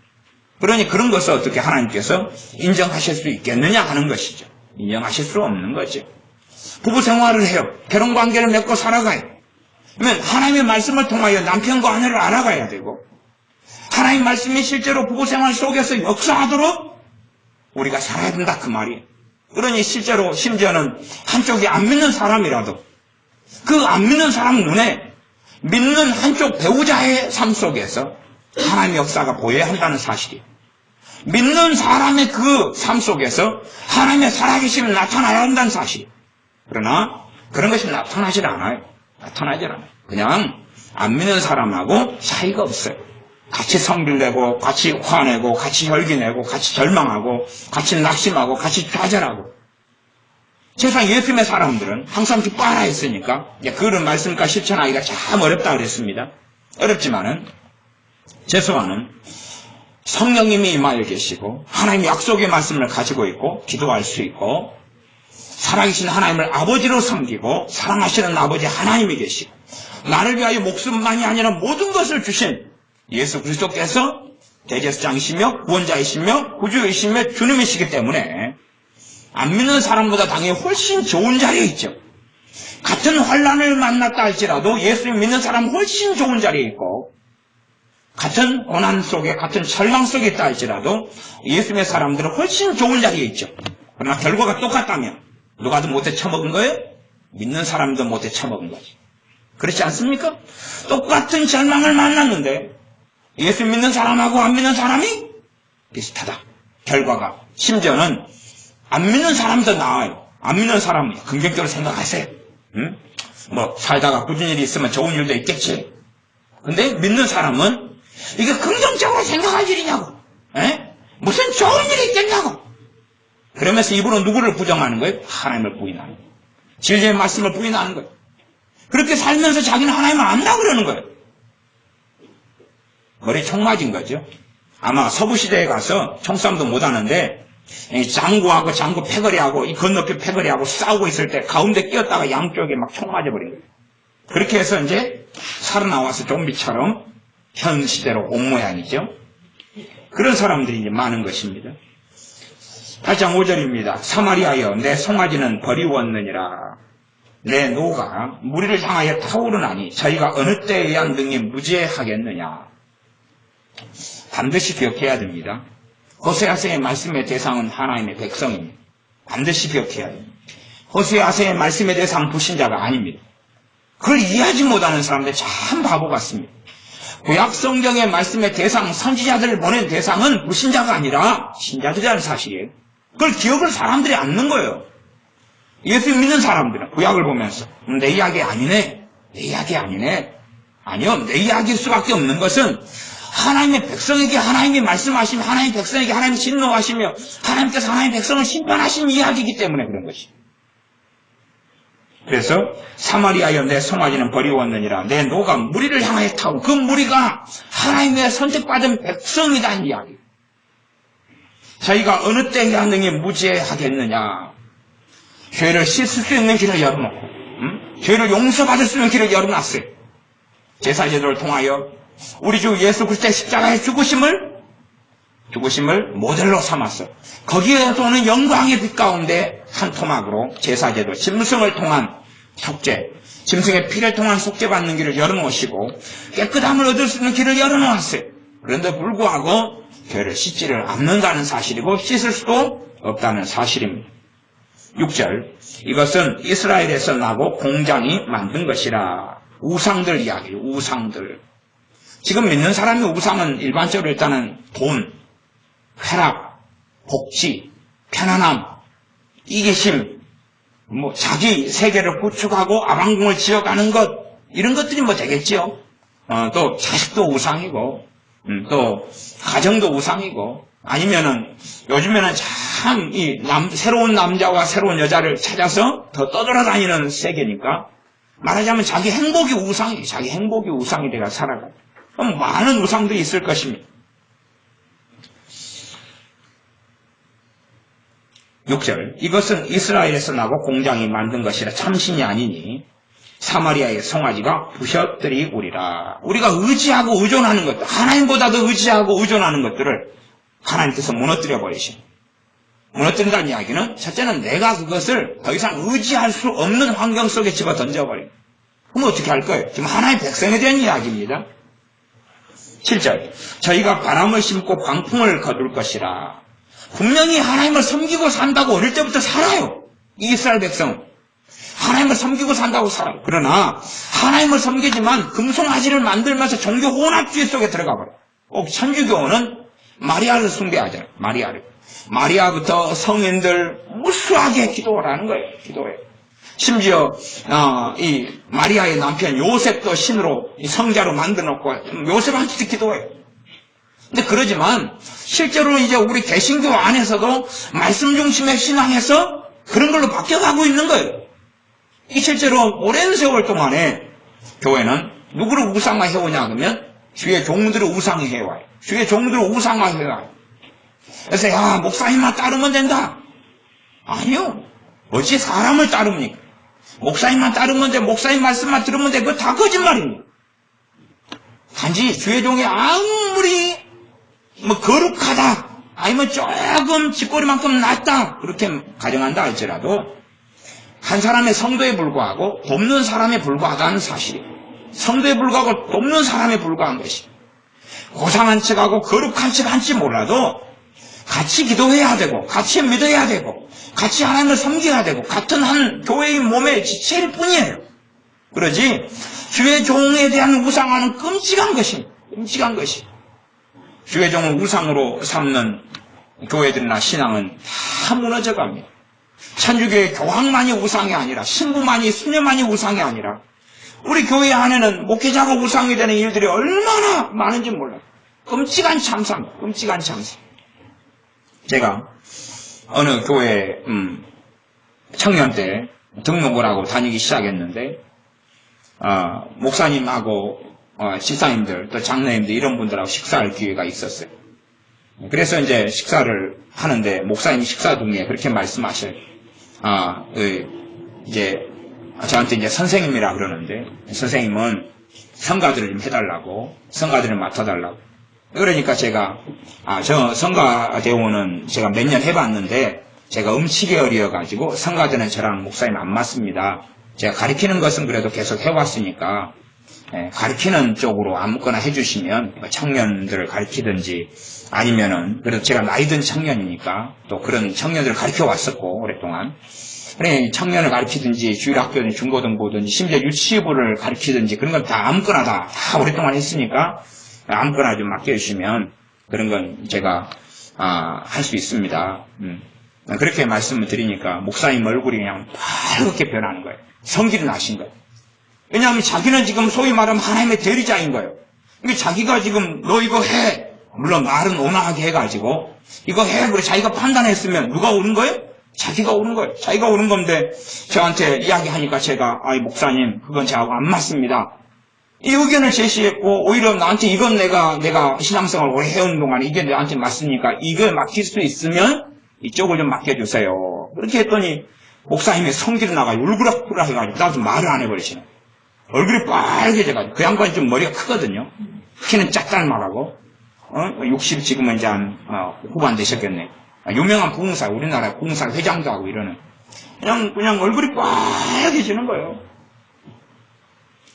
그러니 그런 것을 어떻게 하나님께서 인정하실 수 있겠느냐 하는 것이죠. 인정하실 수 없는 거죠. 부부 생활을 해요. 결혼관계를 맺고 살아가요. 그러면 하나님의 말씀을 통하여 남편과 아내를 알아가야 되고, 하나님 말씀이 실제로 부부 생활 속에서 역사하도록 우리가 살아야 된다 그 말이에요. 그러니 실제로 심지어는 한쪽이 안 믿는 사람이라도 그 안 믿는 사람 눈에 믿는 한쪽 배우자의 삶 속에서 하나님의 역사가 보여야 한다는 사실이에요. 믿는 사람의 그 삶 속에서 하나님의 살아계심이 나타나야 한다는 사실이에요. 그러나 그런 것이 나타나질 않아요. 그냥 안 믿는 사람하고 차이가 없어요. 같이 성질내고, 같이 화내고, 같이 혈기내고, 같이 절망하고, 같이 낙심하고, 같이 좌절하고. 세상 예수님의 사람들은 항상 기뻐하라 했으니까 그런 말씀과 실천하기가 참 어렵다 그랬습니다. 어렵지만은 최소한은 성령님이 임하여 계시고 하나님의 약속의 말씀을 가지고 있고 기도할 수 있고 살아계신 하나님을 아버지로 섬기고 사랑하시는 아버지 하나님이 계시고 나를 위하여 목숨만이 아니라 모든 것을 주신 예수 그리스도께서 대제사장이시며 구원자이시며 구주이시며 주님이시기 때문에 안 믿는 사람보다 당연히 훨씬 좋은 자리에 있죠. 같은 환난을 만났다 할지라도 예수님 믿는 사람은 훨씬 좋은 자리에 있고, 같은 고난 속에, 같은 절망 속에 있다 할지라도 예수님의 사람들은 훨씬 좋은 자리에 있죠. 그러나 결과가 똑같다면 누가 더 못해 처먹은 거예요? 믿는 사람도 못해 처먹은 거지. 그렇지 않습니까? 똑같은 절망을 만났는데 예수 믿는 사람하고 안 믿는 사람이 비슷하다. 결과가. 심지어는 안 믿는 사람도 나아요. 안 믿는 사람은 긍정적으로 생각하세요. 응? 뭐 살다가 굳은 일이 있으면 좋은 일도 있겠지. 근데 믿는 사람은 이게 긍정적으로 생각할 일이냐고. 에? 무슨 좋은 일이 있겠냐고. 그러면서 입으로 누구를 부정하는 거예요? 하나님을 부인하는 거예요. 진리의 말씀을 부인하는 거예요. 그렇게 살면서 자기는 하나님을 안다 그러는 거예요. 머리에 총 맞은 거죠. 아마 서부시대에 가서 총싸움도 못하는데 장구하고 장구 패거리하고 이 건너편 패거리하고 싸우고 있을 때 가운데 끼었다가 양쪽에 막 총 맞아버린 거예요. 그렇게 해서 이제 살아나와서 좀비처럼 현 시대로 온 모양이죠. 그런 사람들이 이제 많은 것입니다. 8장 5절입니다. 사마리아여 내 송아지는 버리웠느니라. 내 노가 무리를 향하여 타오르나니 저희가 어느 때에 의한 등이 무죄하겠느냐. 반드시 기억해야 됩니다. 호세아서의 말씀의 대상은 하나님의 백성입니다. 반드시 기억해야 됩니다. 호세아서의 말씀의 대상은 불신자가 아닙니다. 그걸 이해하지 못하는 사람들 참 바보 같습니다. 구약 성경의 말씀의 대상, 선지자들을 보낸 대상은 불신자가 아니라 신자들이라는 사실이에요. 그걸 기억을 사람들이 않는 거예요. 예수 믿는 사람들은 구약을 보면서 내 이야기 아니네. 내 이야기 아니네. 아니요. 내 이야기일 수밖에 없는 것은 하나님의 백성에게 하나님이 말씀하시며 하나님의 백성에게 하나님이 진노하시며 하나님께서 하나님의 백성을 심판하신 이야기이기 때문에 그런 것이. 그래서 사마리아여 내 송아지는 버리웠느니라. 내 노가 무리를 향하여 타고 그 무리가 하나님의 선택받은 백성이라는 이야기. 저희가 어느 때에 한 등이 무죄하겠느냐. 죄를 씻을 수 있는 길을 열어놓고 죄를 용서받을 수 있는 길을 열어놨어요. 제사제도를 통하여 우리 주 예수 그리스도의 십자가의 죽으심을 모델로 삼았어. 거기에서 오는 영광의 빛 가운데 한 토막으로 제사제도, 짐승을 통한 속죄, 짐승의 피를 통한 속죄받는 길을 열어놓으시고 깨끗함을 얻을 수 있는 길을 열어놓았어요. 그런데 불구하고 죄를 씻지를 않는다는 사실이고 씻을 수도 없다는 사실입니다. 6절 이것은 이스라엘에서 나고 공장이 만든 것이라. 우상들 이야기예요. 우상들. 지금 믿는 사람의 우상은 일반적으로 일단은 돈, 쾌락, 복지, 편안함, 이기심, 자기 세계를 구축하고 아방궁을 지어가는 것, 이런 것들이 되겠지요. 또 자식도 우상이고, 또 가정도 우상이고, 아니면은 요즘에는 참 새로운 남자와 새로운 여자를 찾아서 더 떠돌아다니는 세계니까 말하자면 자기 행복이 우상이, 자기 행복이 우상이 돼가 살아가요. 그럼 많은 우상들이 있을 것입니다. 6절 이것은 이스라엘에서 나고 공장이 만든 것이라 참신이 아니니 사마리아의 송아지가 부셔뜨리우리라. 우리가 의지하고 의존하는 것들, 하나님보다도 의지하고 의존하는 것들을 하나님께서 무너뜨려 버리시고, 무너뜨린다는 이야기는 첫째는 내가 그것을 더 이상 의지할 수 없는 환경 속에 집어 던져버립니다. 그럼 어떻게 할 거예요? 지금 하나님의 백성에 대한 이야기입니다. 7절 저희가 바람을 심고 광풍을 거둘 것이라. 분명히 하나님을 섬기고 산다고 어릴 때부터 살아요. 이 이스라엘 백성 하나님을 섬기고 산다고 살아요. 그러나 하나님을 섬기지만 금송아지를 만들면서 종교 혼합주의 속에 들어가 버려요. 꼭 천주교는 마리아를 숭배하잖아요. 마리아부터 성인들 무수하게 기도를 하는 거예요. 기도해요. 심지어 이 마리아의 남편 요셉도 신으로 성자로 만들어놓고 요셉한테도 기도해요. 근데 그러지만 실제로 이제 우리 개신교 안에서도 말씀 중심의 신앙에서 그런 걸로 바뀌어가고 있는 거예요. 이 실제로 오랜 세월 동안에 교회는 누구를 우상화해오냐 그러면 주의 종들을 우상화해와요. 주의 종들을 우상화해와요. 그래서 야 목사님만 따르면 된다. 아니요. 어찌 사람을 따릅니까? 목사님만 따르면 돼. 목사님 말씀만 들으면 돼. 그거 다 거짓말입니다. 단지 주의 종이 아무리 거룩하다 아니면 조금 짓거리만큼 낫다 그렇게 가정한다 할지라도 한 사람의 성도에 불과하고 돕는 사람에 불과하다는 사실이에요. 성도에 불과하고 돕는 사람에 불과한 것이. 고상한 척하고 거룩한 척 한지 몰라도 같이 기도해야 되고 같이 믿어야 되고 같이 하나님을 섬겨야 되고 같은 한 교회의 몸의 지체일 뿐이에요. 그러지 주의 종에 대한 우상화는 끔찍한 것입니다. 끔찍한 것이. 주의 종을 우상으로 삼는 교회들이나 신앙은 다 무너져갑니다. 천주교의 교황만이 우상이 아니라 신부만이 수녀만이 우상이 아니라 우리 교회 안에는 목회자가 우상이 되는 일들이 얼마나 많은지 몰라요. 끔찍한 참사입니다. 끔찍한 참사. 제가 어느 교회 청년 때 등록을 하고 다니기 시작했는데 목사님하고 집사님들 또 장로님들 이런 분들하고 식사할 기회가 있었어요. 그래서 이제 식사를 하는데 목사님이 식사 중에 그렇게 말씀하셔요. 이제 저한테 이제 선생님이라 그러는데 선생님은 성가들을 좀 해달라고 성가들을 맡아달라고. 그러니까 제가 저 성가대원은 제가 몇 년 해봤는데 제가 음치계열이어가지고 성가대는 저랑 목사님 안 맞습니다. 제가 가르치는 것은 그래도 계속 해왔으니까 가르치는 쪽으로 아무거나 해주시면 청년들을 가르치든지 아니면은 그래도 제가 나이 든 청년이니까 또 그런 청년들을 가르쳐 왔었고 오랫동안 그래 청년을 가르치든지 주일학교든 중고등부든지 심지어 유치부를 가르치든지 그런 건 다 아무거나 다 오랫동안 했으니까 아무거나 좀 맡겨주시면 그런 건 제가 할 수 있습니다. 그렇게 말씀을 드리니까 목사님 얼굴이 그냥 빨갛게 변하는 거예요. 성질이 나신 거예요. 왜냐하면 자기는 지금 소위 말하면 하나님의 대리자인 거예요. 그러니까 자기가 지금 너 이거 해. 물론 말은 온화하게 해가지고 이거 해. 그래 자기가 판단했으면 누가 오는 거예요? 자기가 오는 거예요. 자기가 오는 건데 저한테 이야기하니까 제가 목사님 그건 저하고 안 맞습니다. 이 의견을 제시했고 오히려 나한테 이건 내가 신앙생활을 오래 해온 동안 이게 나한테 맞으니까 이걸 맡길 수 있으면 이쪽을 좀 맡겨주세요. 그렇게 했더니 목사님의 성질이 나가 울그락불락 해가지고 나도 말을 안 해버리시네. 얼굴이 빨개져가지고 그 양반이 좀 머리가 크거든요. 키는 짝달마하고 60 지금은 이제 한 후반 되셨겠네. 유명한 부흥사 우리나라 부흥사 회장도 하고 이러는 그냥 얼굴이 빨개지는 거예요.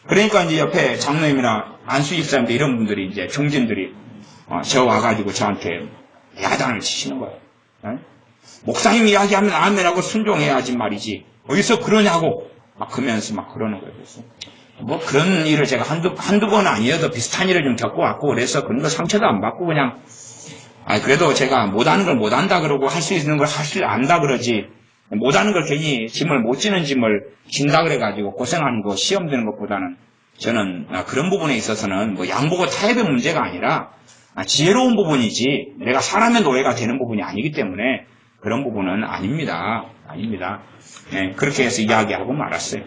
그러니까 이제 옆에 장로님이나 안수 집사님들 이런 분들이 이제 종진들이 저 와가지고 저한테 야단을 치시는 거예요. 목사님 이야기하면 아멘하고 순종해야지 말이지. 어디서 그러냐고 막 그러면서 막 그러는 거예요. 그래서 뭐 그런 일을 제가 한두 번 아니어도 비슷한 일을 좀 겪어왔고 그래서 그런 거 상처도 안 받고 그냥 그래도 제가 못하는 걸 못한다 그러고 할 수 있는 걸 할 줄 안다 그러지 못하는 걸 괜히 짐을 못 지는 짐을 진다 그래가지고 고생하는 거 시험 드는 것보다는 저는 그런 부분에 있어서는 뭐 양보고 타협의 문제가 아니라 지혜로운 부분이지 내가 사람의 노예가 되는 부분이 아니기 때문에 그런 부분은 아닙니다. 네, 그렇게 해서 이야기하고 말았어요.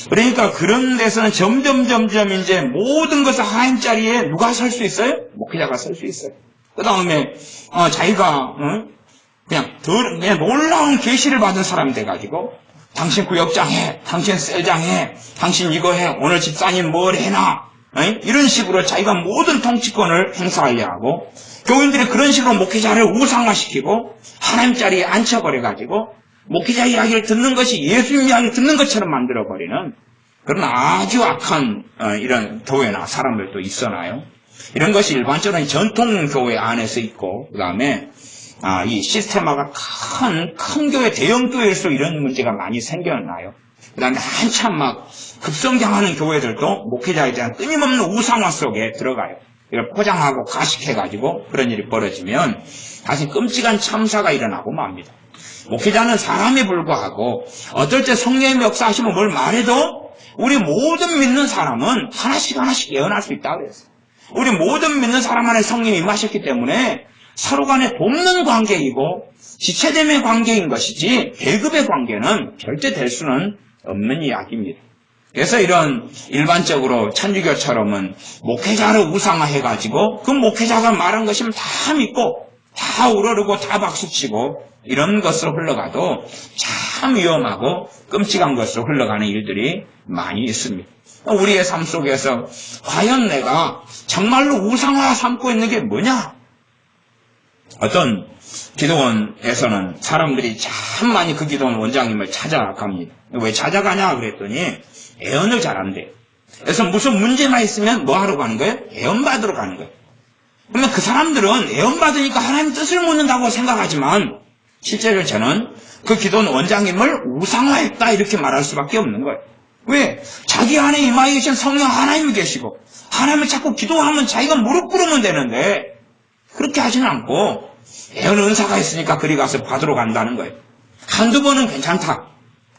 그러니까 그런 데서는 점점 이제 모든 것을 하나님 자리에 누가 설 수 있어요? 목회자가 설 수 있어요. 그 다음에 자기가 그냥 놀라운 계시를 받은 사람이 돼가지고 당신 구역장 해, 당신 셀장 해, 당신 이거 해, 오늘 집사님 뭘 해놔 이런 식으로 자기가 모든 통치권을 행사하려 하고 교인들이 그런 식으로 목회자를 우상화시키고 하나님 자리에 앉혀버려가지고 목회자 이야기를 듣는 것이 예수님 이야기를 듣는 것처럼 만들어버리는 그런 아주 악한 이런 교회나 사람들도 있어나요. 이런 것이 일반적으로 전통교회 안에서 있고 그 다음에 이 시스템화가 큰 교회, 대형 교회일수록 이런 문제가 많이 생겨나요. 그 다음에 한참 막 급성장하는 교회들도 목회자에 대한 끊임없는 우상화 속에 들어가요. 이걸 포장하고 가식해가지고 그런 일이 벌어지면 다시 끔찍한 참사가 일어나고 맙니다. 목회자는 사람에 불과하고 어떨 때 성령의 역사하시면 뭘 말해도 우리 모든 믿는 사람은 하나씩 예언할 수 있다고 그랬어요. 우리 모든 믿는 사람 안에 성령이 임하셨기 때문에 서로 간에 돕는 관계이고 지체됨의 관계인 것이지 계급의 관계는 절대 될 수는 없는 이야기입니다. 그래서 이런 일반적으로 천주교처럼은 목회자를 우상화해가지고 그 목회자가 말한 것이면 다 믿고 다 우러르고 다 박수치고 이런 것으로 흘러가도 참 위험하고 끔찍한 것으로 흘러가는 일들이 많이 있습니다. 우리의 삶 속에서 과연 내가 정말로 우상화 삼고 있는 게 뭐냐? 어떤 기도원에서는 사람들이 참 많이 그 기도원 원장님을 찾아갑니다. 왜 찾아가냐 그랬더니 애언을 잘한대. 그래서 무슨 문제만 있으면 뭐 하러 가는 거예요? 애원받으러 가는 거예요. 그러면 그 사람들은 애원받으니까 하나님 뜻을 묻는다고 생각하지만 실제로 저는 그 기도는 원장님을 우상화했다 이렇게 말할 수밖에 없는 거예요. 왜? 자기 안에 임하여 계신 성령 하나님이 계시고 하나님을 자꾸 기도하면 자기가 무릎 꿇으면 되는데 그렇게 하지는 않고 애원 은사가 있으니까 그리 가서 받으러 간다는 거예요. 한두 번은 괜찮다.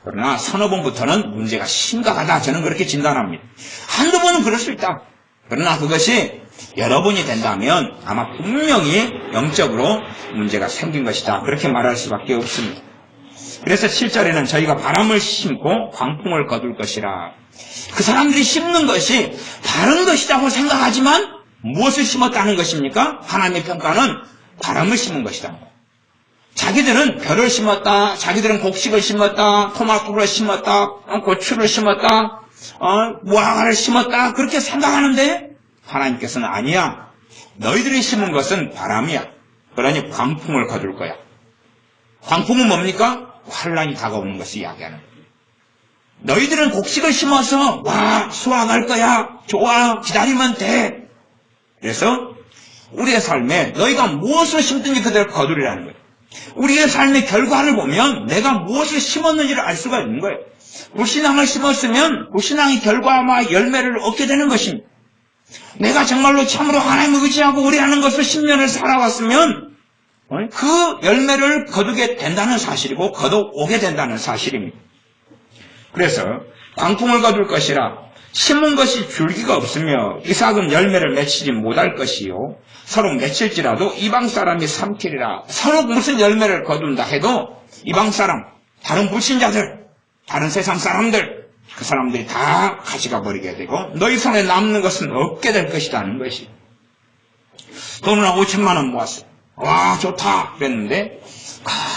그러나 서너 번부터는 문제가 심각하다. 저는 그렇게 진단합니다. 한두 번은 그럴 수 있다. 그러나 그것이 여러 번이 된다면 아마 분명히 영적으로 문제가 생긴 것이다. 그렇게 말할 수밖에 없습니다. 그래서 7절에는 저희가 바람을 심고 광풍을 거둘 것이라. 그 사람들이 심는 것이 바른 것이라고 생각하지만 무엇을 심었다는 것입니까? 하나님의 평가는 바람을 심은 것이다. 자기들은 벼를 심었다, 자기들은 곡식을 심었다, 토마토를 심었다, 고추를 심었다, 무화과를 심었다 그렇게 생각하는데 하나님께서는 아니야. 너희들이 심은 것은 바람이야. 그러니 광풍을 거둘 거야. 광풍은 뭡니까? 환란이 다가오는 것을 이야기하는 거야. 너희들은 곡식을 심어서 와 수확할 거야. 좋아 기다리면 돼. 그래서 우리의 삶에 너희가 무엇을 심든지 그대로 거두리라는 거예요. 우리의 삶의 결과를 보면 내가 무엇을 심었는지를 알 수가 있는 거예요. 불신앙을 심었으면 불신앙의 결과와 열매를 얻게 되는 것입니다. 내가 정말로 참으로 하나님을 의지하고 의뢰하는 것을 10년을 살아왔으면 그 열매를 거두게 된다는 사실이고 거두오게 된다는 사실입니다. 그래서 광풍을 거둘 것이라 심은 것이 줄기가 없으며 이삭은 열매를 맺히지 못할 것이요 서로 맺힐지라도 이방 사람이 삼키리라. 서로 무슨 열매를 거둔다 해도 이방 사람, 다른 불신자들, 다른 세상 사람들 그 사람들이 다 가져가 버리게 되고 너희 손에 남는 것은 없게 될 것이라는 것이. 돈을 5천만 원 모았어. 와 좋다 그랬는데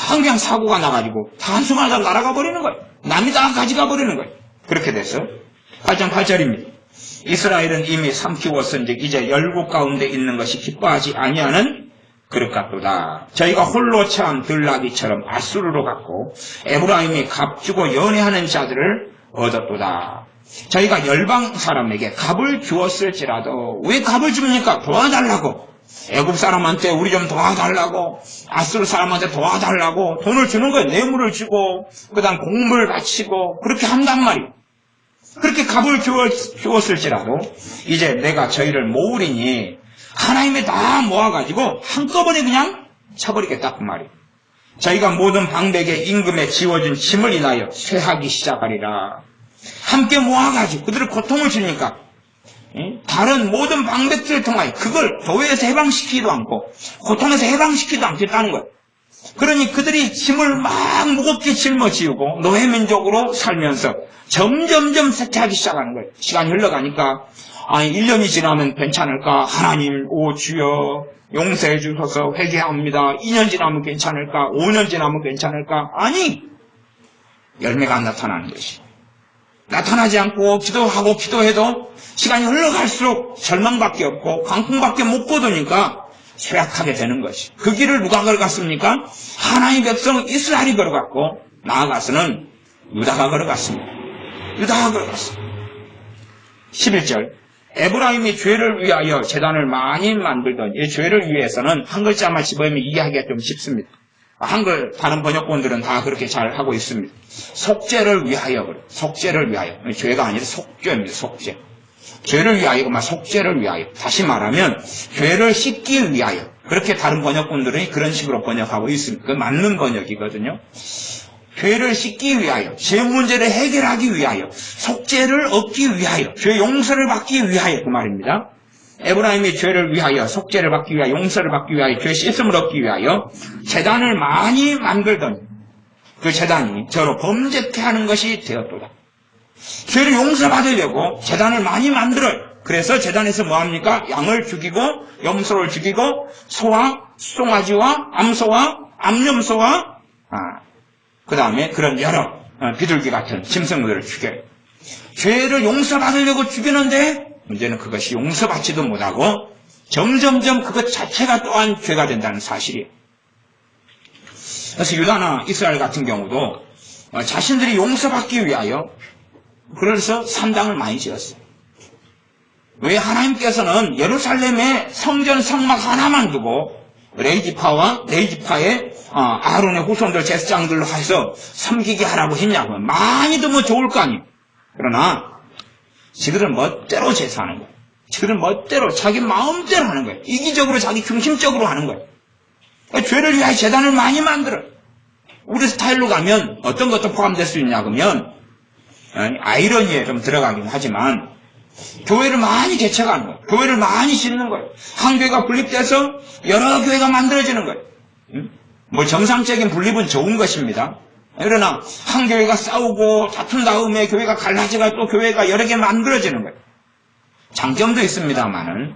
그냥 사고가 나가지고 다 한순간에 날아가 버리는 거예요. 남이 다 가져가 버리는 거예요. 그렇게 돼서 8장 8절입니다. 이스라엘은 이미 삼키웠은즉 이제 열국 가운데 있는 것이 기뻐하지 아니하는 그릇 같도다. 저희가 홀로 처한 들나귀처럼 아수르로 갔고 에브라임이 값주고 연애하는 자들을 얻었도다. 저희가 열방 사람에게 값을 주었을지라도 왜 값을 줍니까? 도와달라고. 애굽 사람한테 우리 좀 도와달라고, 아수르 사람한테 도와달라고 돈을 주는 거예요. 뇌물을 주고 그 다음 공물을 바치고 그렇게 한단 말이에요. 그렇게 값을 주었을지라도 이제 내가 저희를 모으리니 하나님이 다 모아가지고 한꺼번에 그냥 쳐버리겠다 그 말이에요. 저희가 모든 방백의 임금에 지워준 짐을 인하여 쇠하기 시작하리라. 함께 모아가지고 그들을 고통을 주니까 다른 모든 방백들을 통하여 그걸 교회에서 해방시키지도 않고 고통에서 해방시키지도 않겠다는 거예요. 그러니 그들이 짐을 막 무겁게 짊어지우고 노예민족으로 살면서 점점점 쇠퇴하기 시작하는 거예요. 시간이 흘러가니까 1년이 지나면 괜찮을까? 하나님 오 주여 용서해 주셔서 회개합니다. 2년 지나면 괜찮을까? 5년 지나면 괜찮을까? 아니 열매가 안 나타나는 것이. 나타나지 않고 기도하고 기도해도 시간이 흘러갈수록 절망밖에 없고 광풍밖에 못 거두니까 쇠약하게 되는 것이. 그 길을 누가 걸어갔습니까? 하나님의 백성 이스라엘이 걸어갔고 나아가서는 유다가 걸어갔습니다. 유다가 걸어갔습니다. 11절 에브라임이 죄를 위하여 제단을 많이 만들던 이 죄를 위해서는 한 글자만 집어넣으면 이해하기가 좀 쉽습니다. 한글 다른 번역본들은 다 그렇게 잘 하고 있습니다. 속죄를 위하여 그래. 속죄를 위하여. 죄가 아니라 속죄입니다. 속죄. 죄를 위하여, 속죄를 위하여. 다시 말하면 죄를 씻기 위하여. 그렇게 다른 번역본들은 그런 식으로 번역하고 있습니다. 그 맞는 번역이거든요. 죄를 씻기 위하여, 죄 문제를 해결하기 위하여, 속죄를 얻기 위하여, 죄 용서를 받기 위하여 그 말입니다. 에브라임이 죄를 위하여, 속죄를 받기 위하여, 용서를 받기 위하여, 죄 씻음을 얻기 위하여 제단을 많이 만들더니 그 제단이 저로 범죄케 하는 것이 되었도다. 죄를 용서받으려고 제단을 많이 만들어요. 그래서 제단에서 뭐합니까? 양을 죽이고 염소를 죽이고 소와 수송아지와 암소와 암염소와 그 다음에 그런 여러 비둘기 같은 짐승들을 죽여요. 죄를 용서받으려고 죽이는데 문제는 그것이 용서받지도 못하고 점점점 그것 자체가 또한 죄가 된다는 사실이에요. 그래서 유다나 이스라엘 같은 경우도 자신들이 용서받기 위하여 그래서 산당을 많이 지었어요. 왜 하나님께서는 예루살렘에 성전 성막 하나만 두고 레이지파와 레이지파의 아론의 후손들 제사장들로 해서 섬기게 하라고 했냐고. 많이 두면 좋을 거 아니에요. 그러나 지들은 멋대로 제사하는 거예요. 지들은 멋대로 자기 마음대로 하는 거예요. 이기적으로 자기 중심적으로 하는 거예요. 그러니까 죄를 위하여 제단을 많이 만들어요. 우리 스타일로 가면 어떤 것도 포함될 수 있냐 그러면 아이러니에 좀 들어가긴 하지만 교회를 많이 개척하는 거예요. 교회를 많이 짓는 거예요. 한 교회가 분립돼서 여러 교회가 만들어지는 거예요. 뭐 정상적인 분립은 좋은 것입니다. 그러나 한 교회가 싸우고 다툰 다음에 교회가 갈라지고 또 교회가 여러 개 만들어지는 거예요. 장점도 있습니다만은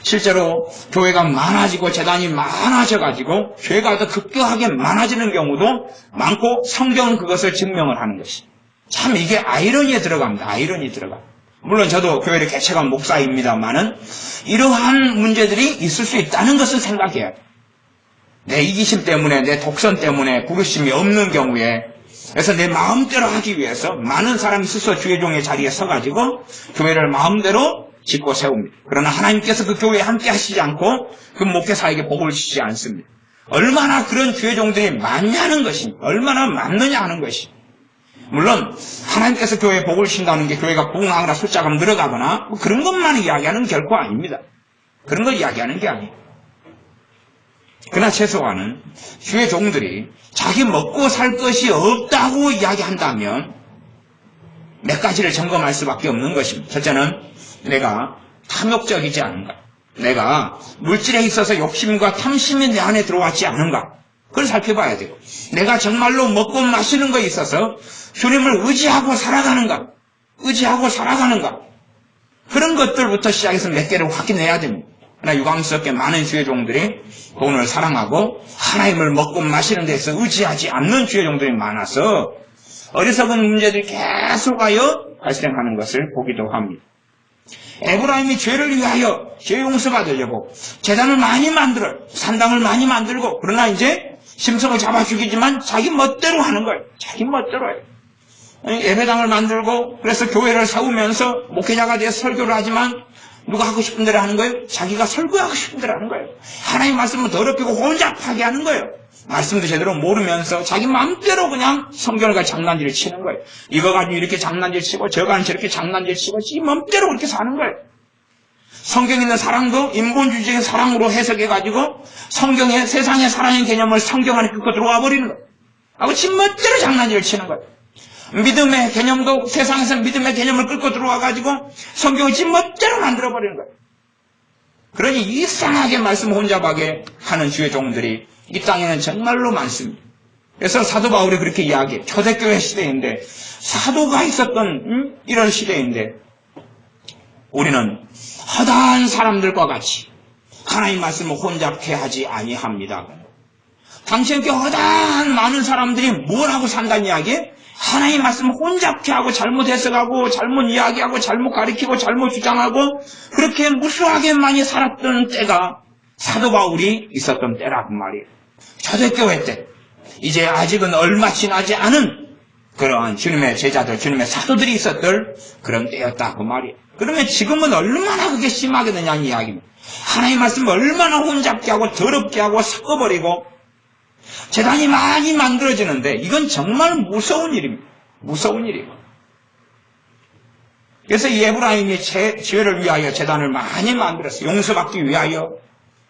실제로 교회가 많아지고 재단이 많아져가지고 교회가 더 급격하게 많아지는 경우도 많고 성경은 그것을 증명을 하는 것이. 참 이게 아이러니에 들어갑니다. 아이러니 들어가. 물론 저도 교회를 개척한 목사입니다만은 이러한 문제들이 있을 수 있다는 것을 생각해야 돼요. 내 이기심 때문에 내 독선 때문에 부르심이 없는 경우에 그래서 내 마음대로 하기 위해서 많은 사람이 스스로 주의종의 자리에 서가지고 교회를 마음대로 짓고 세웁니다. 그러나 하나님께서 그 교회에 함께 하시지 않고 그 목회사에게 복을 주시지 않습니다. 얼마나 그런 주의종들이 많냐는 것입니다. 얼마나 많느냐 하는 것입니다. 물론 하나님께서 교회에 복을 주신다는 게 교회가 부흥하거나 숫자가 늘어가거나 뭐 그런 것만 이야기하는 결코 아닙니다. 그런 걸 이야기하는 게 아니에요. 그러나 최소한은 주의 종들이 자기 먹고 살 것이 없다고 이야기한다면 몇 가지를 점검할 수밖에 없는 것입니다. 첫째는 내가 탐욕적이지 않은가? 내가 물질에 있어서 욕심과 탐심이 내 안에 들어왔지 않은가? 그걸 살펴봐야 되고 내가 정말로 먹고 마시는 것에 있어서 주님을 의지하고 살아가는가? 의지하고 살아가는가? 그런 것들부터 시작해서 몇 개를 확인해야 됩니다. 그러나 유감스럽게 많은 주의 종들이 돈을 사랑하고 하나님을 먹고 마시는 데서 의지하지 않는 주의 종들이 많아서 어리석은 문제들이 계속하여 발생하는 것을 보기도 합니다. 에브라임이 죄를 위하여 죄 용서받으려고 제단을 많이 만들어요. 산당을 많이 만들고 그러나 이제 심성을 잡아 죽이지만 자기 멋대로 하는 거예요. 자기 멋대로 해요. 예배당을 만들고 그래서 교회를 세우면서 목회자가 돼서 설교를 하지만 누가 하고 싶은 대로 하는 거예요? 자기가 설교하고 싶은 대로 하는 거예요. 하나님 말씀을 더럽히고 혼잡하게 하는 거예요. 말씀도 제대로 모르면서 자기 마음대로 그냥 성경을 가지고 장난질을 치는 거예요. 이거 가지고 이렇게 장난질 치고 저거 가지고 저렇게 장난질 치고 지 마음대로 그렇게 사는 거예요. 성경에 있는 사랑도 인본주의적인 사랑으로 해석해가지고 성경의 세상의 사랑의 개념을 성경 안에 끄고 들어와 버리는 거예요. 하고 지 멋대로 장난질을 치는 거예요. 믿음의 개념도 세상에서 믿음의 개념을 끌고 들어와가지고 성경을 지 멋대로 만들어버리는 거예요. 그러니 이상하게 말씀 혼잡하게 하는 주의 종들이 이 땅에는 정말로 많습니다. 그래서 사도 바울이 그렇게 이야기해요. 초대교회 시대인데 사도가 있었던 이런 시대인데 우리는 허다한 사람들과 같이 하나님 말씀을 혼잡케 하지 아니합니다. 당신께 허다한 많은 사람들이 뭘 하고 산다는 이야기예요? 하나님 말씀을 혼잡케 하고 잘못 해석하고 잘못 이야기하고 잘못 가리키고 잘못 주장하고 그렇게 무수하게 많이 살았던 때가 사도 바울이 있었던 때라고 말이에요. 초대교회 때 이제 아직은 얼마 지나지 않은 그러한 주님의 제자들, 주님의 사도들이 있었던 그런 때였다고 말이에요. 그러면 지금은 얼마나 그게 심하게 되냐는 이야기입니다. 하나님 말씀을 얼마나 혼잡게 하고 더럽게 하고 섞어버리고 재단이 많이 만들어지는데 이건 정말 무서운 일입니다. 무서운 일이고. 그래서 이 에브라임이 죄를 위하여 재단을 많이 만들었어요. 용서받기 위하여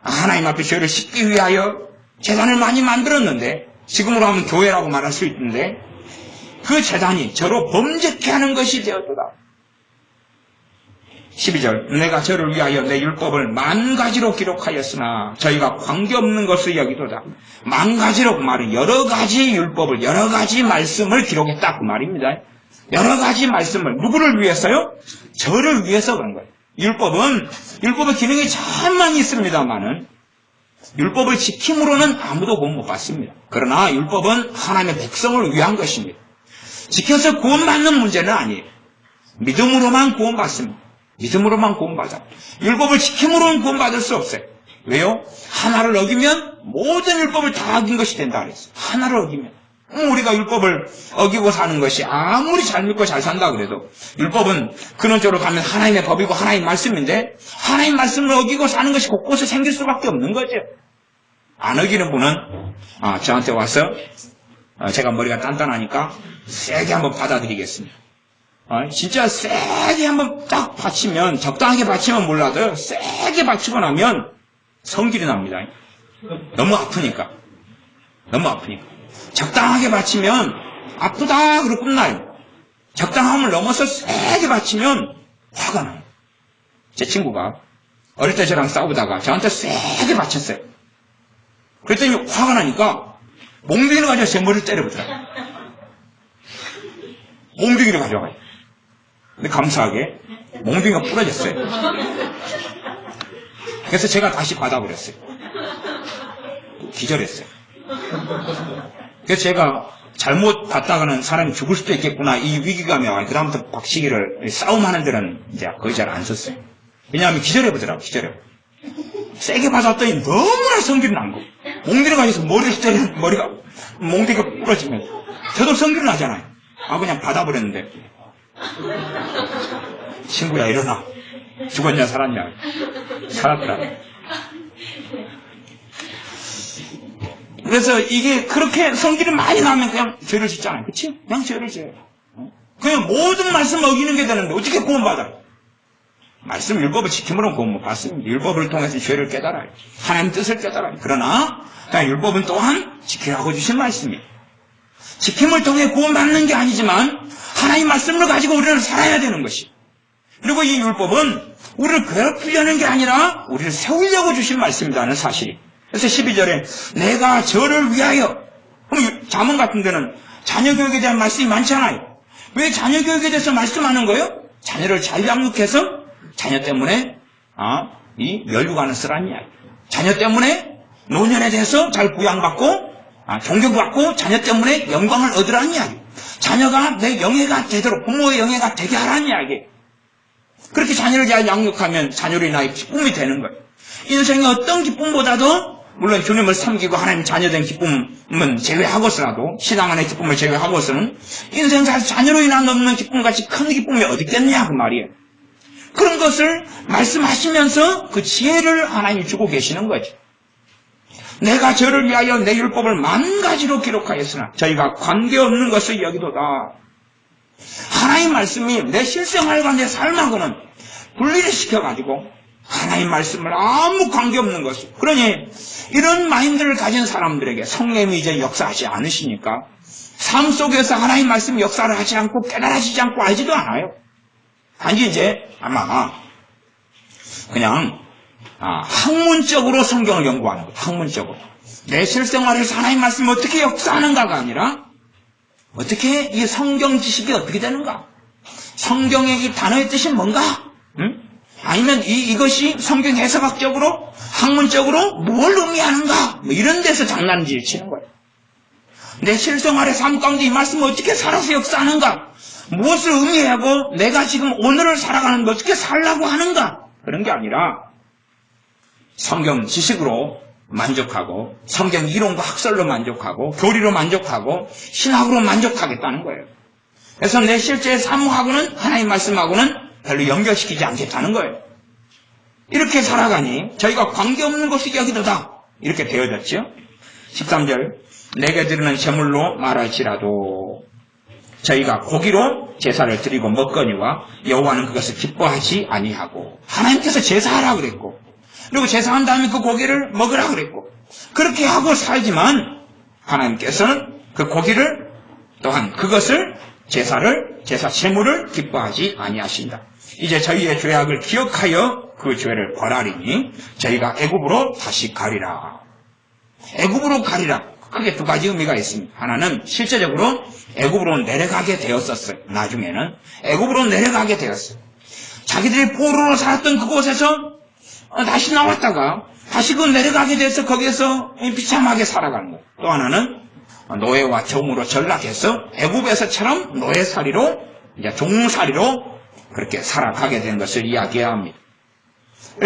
하나님 앞에 죄를 씻기 위하여 재단을 많이 만들었는데 지금으로 하면 교회라고 말할 수 있는데 그 재단이 저로 범죄케 하는 것이 되었도다. 12절 내가 저를 위하여 내 율법을 만 가지로 기록하였으나 저희가 관계없는 것을 여기도다. 만 가지로 그 말은 여러 가지 율법을 여러 가지 말씀을 기록했다 그 말입니다. 여러 가지 말씀을 누구를 위해서요? 저를 위해서 그런 거예요. 율법의 기능이 참 많이 있습니다만은 율법을 지킴으로는 아무도 구원 못 받습니다. 그러나 율법은 하나님의 백성을 위한 것입니다. 지켜서 구원받는 문제는 아니에요. 믿음으로만 구원받습니다. 믿음으로만 구원받아. 율법을 지킴으로는 구원받을 수 없어요. 왜요? 하나를 어기면 모든 율법을 다 어긴 것이 된다 그랬어요. 하나를 어기면. 우리가 율법을 어기고 사는 것이 아무리 잘 믿고 잘 산다 그래도 율법은 근원적으로 가면 하나님의 법이고 하나님 말씀인데 하나님 말씀을 어기고 사는 것이 곳곳에 생길 수밖에 없는 거죠. 안 어기는 분은 저한테 와서 제가 머리가 단단하니까 세게 한번 받아들이겠습니다. 진짜 세게 한번 딱 받치면 적당하게 받치면 몰라도 세게 받치고 나면 성질이 납니다. 너무 아프니까. 적당하게 받치면 아프다 그러고 끝나요. 적당함을 넘어서 세게 받치면 화가 나요. 제 친구가 어릴 때 저랑 싸우다가 저한테 세게 받쳤어요. 그랬더니 화가 나니까 몽둥이를 가져와 제 머리를 때려보더라고요. 몽둥이를 가져와요. 근데 감사하게 몽둥이가 부러졌어요. 그래서 제가 다시 받아버렸어요. 기절했어요. 그래서 제가 잘못 받다가는 사람이 죽을 수도 있겠구나 이 위기감에 와 그다음부터 박치기를 싸움하는 데는 이제 거의 잘 안 썼어요. 왜냐하면 기절해보더라고요. 세게 받았더니 너무나 성질이 난 거. 몽둥이를 가져서 머리를 때리는 머리가 몽둥이가 부러지면 저도 성질이 나잖아요. 그냥 받아버렸는데 친구야 일어나. 죽었냐 살았냐. 살았더라. 그래서 이게 그렇게 성질이 많이 나면 그냥 죄를 짓잖아요. 그치? 그냥 죄를 지어요. 그냥 모든 말씀 어기는 게 되는데 어떻게 구원받아요? 말씀 율법을 지킴으로 구원받습니다. 율법을 통해서 죄를 깨달아요. 하나님 뜻을 깨달아요. 그러나 율법은 또한 지키라고 주신 말씀이에요. 지킴을 통해 구원받는 게 아니지만 하나님 말씀을 가지고 우리를 살아야 되는 것이. 그리고 이 율법은 우리를 괴롭히려는 게 아니라 우리를 세우려고 주신 말씀이라는 사실이. 그래서 12절에 내가 저를 위하여. 그럼 잠언 같은 데는 자녀 교육에 대한 말씀이 많잖아요. 왜 자녀 교육에 대해서 말씀하는 거예요? 자녀를 잘 양육해서 자녀 때문에 이 멸류관을 쓰라는 이야기. 자녀 때문에 노년에 대해서 잘 부양받고 존경받고 자녀 때문에 영광을 얻으라는 이야기. 자녀가 내 영예가 되도록 부모의 영예가 되게 하라는 이야기. 그렇게 자녀를 잘 양육하면 자녀로 인하여 기쁨이 되는 거예요. 인생의 어떤 기쁨보다도 물론 주님을 섬기고 하나님 자녀된 기쁨은 제외하고서라도 신앙 안의 기쁨을 제외하고서는 인생에서 자녀로 인한 없는 기쁨같이 큰 기쁨이 어디 있겠냐 그 말이에요. 그런 것을 말씀하시면서 그 지혜를 하나님이 주고 계시는 거죠. 내가 저를 위하여 내 율법을 만 가지로 기록하였으나 저희가 관계없는 것을 여기도다. 하나님 말씀이 내 실생활과 내 삶하고는 분리를 시켜가지고 하나님 말씀을 아무 관계없는 것을. 그러니 이런 마인드를 가진 사람들에게 성령이 이제 역사하지 않으시니까 삶 속에서 하나님 말씀 역사를 하지 않고 깨달아지지 않고 알지도 않아요. 단지 이제 아마 그냥 학문적으로 성경을 연구하는 거예요. 학문적으로. 내 실생활에서 하나님 말씀이 어떻게 역사하는가가 아니라 어떻게 이 성경 지식이 어떻게 되는가? 성경의 이 단어의 뜻이 뭔가? 아니면 이것이 성경 해석학적으로 학문적으로 뭘 의미하는가? 이런 데서 장난질 치는 거예요. 내 실생활의 삶 가운데 이 말씀을 어떻게 살아서 역사하는가? 무엇을 의미하고 내가 지금 오늘을 살아가는데 어떻게 살라고 하는가? 그런 게 아니라 성경 지식으로 만족하고 성경 이론과 학설로 만족하고 교리로 만족하고 신학으로 만족하겠다는 거예요. 그래서 내 실제 삶하고는 하나님 말씀하고는 별로 연결시키지 않겠다는 거예요. 이렇게 살아가니 저희가 관계없는 것이 여기도다. 이렇게 되어졌죠. 13절 내게 드리는 제물로 말할지라도 저희가 고기로 제사를 드리고 먹거니와 여호와는 그것을 기뻐하지 아니하고 하나님께서 제사하라 그랬고 그리고 제사한 다음에 그 고기를 먹으라 그랬고 그렇게 하고 살지만 하나님께서는 그 고기를 또한 그것을 제사 제물을 기뻐하지 아니하신다. 이제 저희의 죄악을 기억하여 그 죄를 벌하리니 저희가 애굽으로 다시 가리라. 애굽으로 가리라. 크게 두 가지 의미가 있습니다. 하나는 실제적으로 애굽으로 내려가게 되었었어요. 나중에는 애굽으로 내려가게 되었어요. 자기들이 포로로 살았던 그곳에서 다시 나왔다가 다시 그 내려가게 돼서 거기에서 비참하게 살아가는 거예요. 또 하나는 노예와 종으로 전락해서 애굽에서처럼 노예살이로 이제 종살이로 그렇게 살아가게 된 것을 이야기합니다.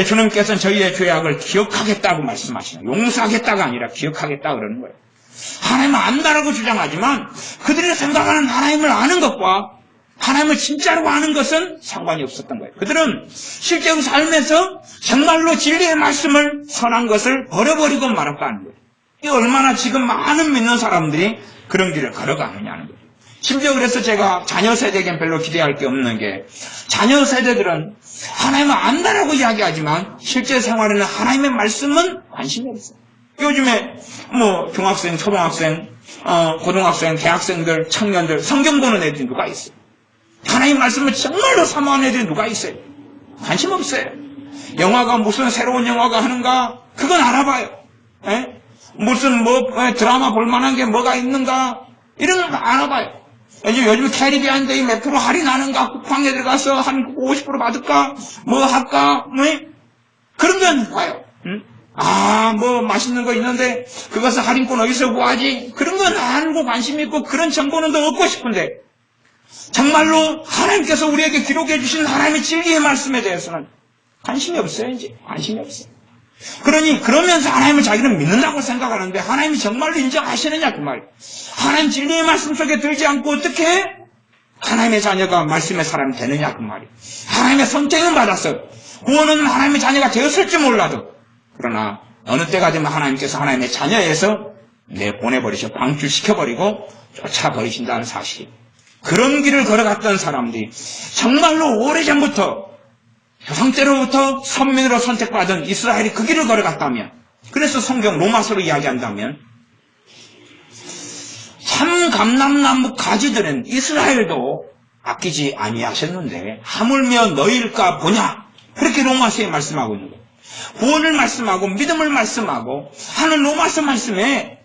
주님께서는 저희의 죄악을 기억하겠다고 말씀하시는 용서하겠다가 아니라 기억하겠다 그러는 거예요. 하나님을 안다라고 주장하지만 그들이 생각하는 하나님을 아는 것과 하나님을 진짜로 아는 것은 상관이 없었던 거예요. 그들은 실제로 삶에서 정말로 진리의 말씀을 선한 것을 버려버리고 말았다는 거예요. 이 얼마나 지금 많은 믿는 사람들이 그런 길을 걸어가느냐는 거예요. 심지어 그래서 제가 자녀 세대에겐 별로 기대할 게 없는 게 자녀 세대들은 하나님을 안다라고 이야기하지만 실제 생활에는 하나님의 말씀은 관심이 없어요. 요즘에 뭐 중학생, 초등학생, 고등학생, 대학생들, 청년들 성경 보는 애들이 누가 있어요? 하나님 말씀을 정말로 사모하는 애들이 누가 있어요? 관심 없어요. 영화가 무슨 새로운 영화가 하는가? 그건 알아봐요. 에? 무슨 드라마 볼만한 게 뭐가 있는가? 이런 거 알아봐요. 요즘 캐리비안 데이 몇 프로 할인하는가? 쿠팡에 들어가서 한 50% 받을까? 뭐 할까? 그런 건 봐요. 응? 맛있는 거 있는데 그것은 할인권 어디서 구하지? 그런 건 알고 관심 있고 그런 정보는 더 얻고 싶은데 정말로 하나님께서 우리에게 기록해 주신 하나님의 진리의 말씀에 대해서는 관심이 없어요. 이제 관심이 없어요. 그러면서 하나님을 자기는 믿는다고 생각하는데 하나님이 정말로 인정하시느냐 그 말이에요. 하나님 진리의 말씀 속에 들지 않고 어떻게 하나님의 자녀가 말씀의 사람이 되느냐 그 말이에요. 하나님의 선택은 받았어요. 구원은 하나님의 자녀가 되었을지 몰라도 그러나 어느 때가 되면 하나님께서 하나님의 자녀에서 내보내버리셔 방출시켜버리고 쫓아버리신다는 사실. 그런 길을 걸어갔던 사람들이 정말로 오래전부터 형태로부터 선민으로 선택받은 이스라엘이 그 길을 걸어갔다면, 그래서 성경 로마서로 이야기한다면 참 감람나무 가지들은 이스라엘도 아끼지 아니하셨는데 하물며 너희일까 보냐, 그렇게 로마서에 말씀하고 있는 거예요. 구원을 말씀하고 믿음을 말씀하고 하는 로마서 말씀에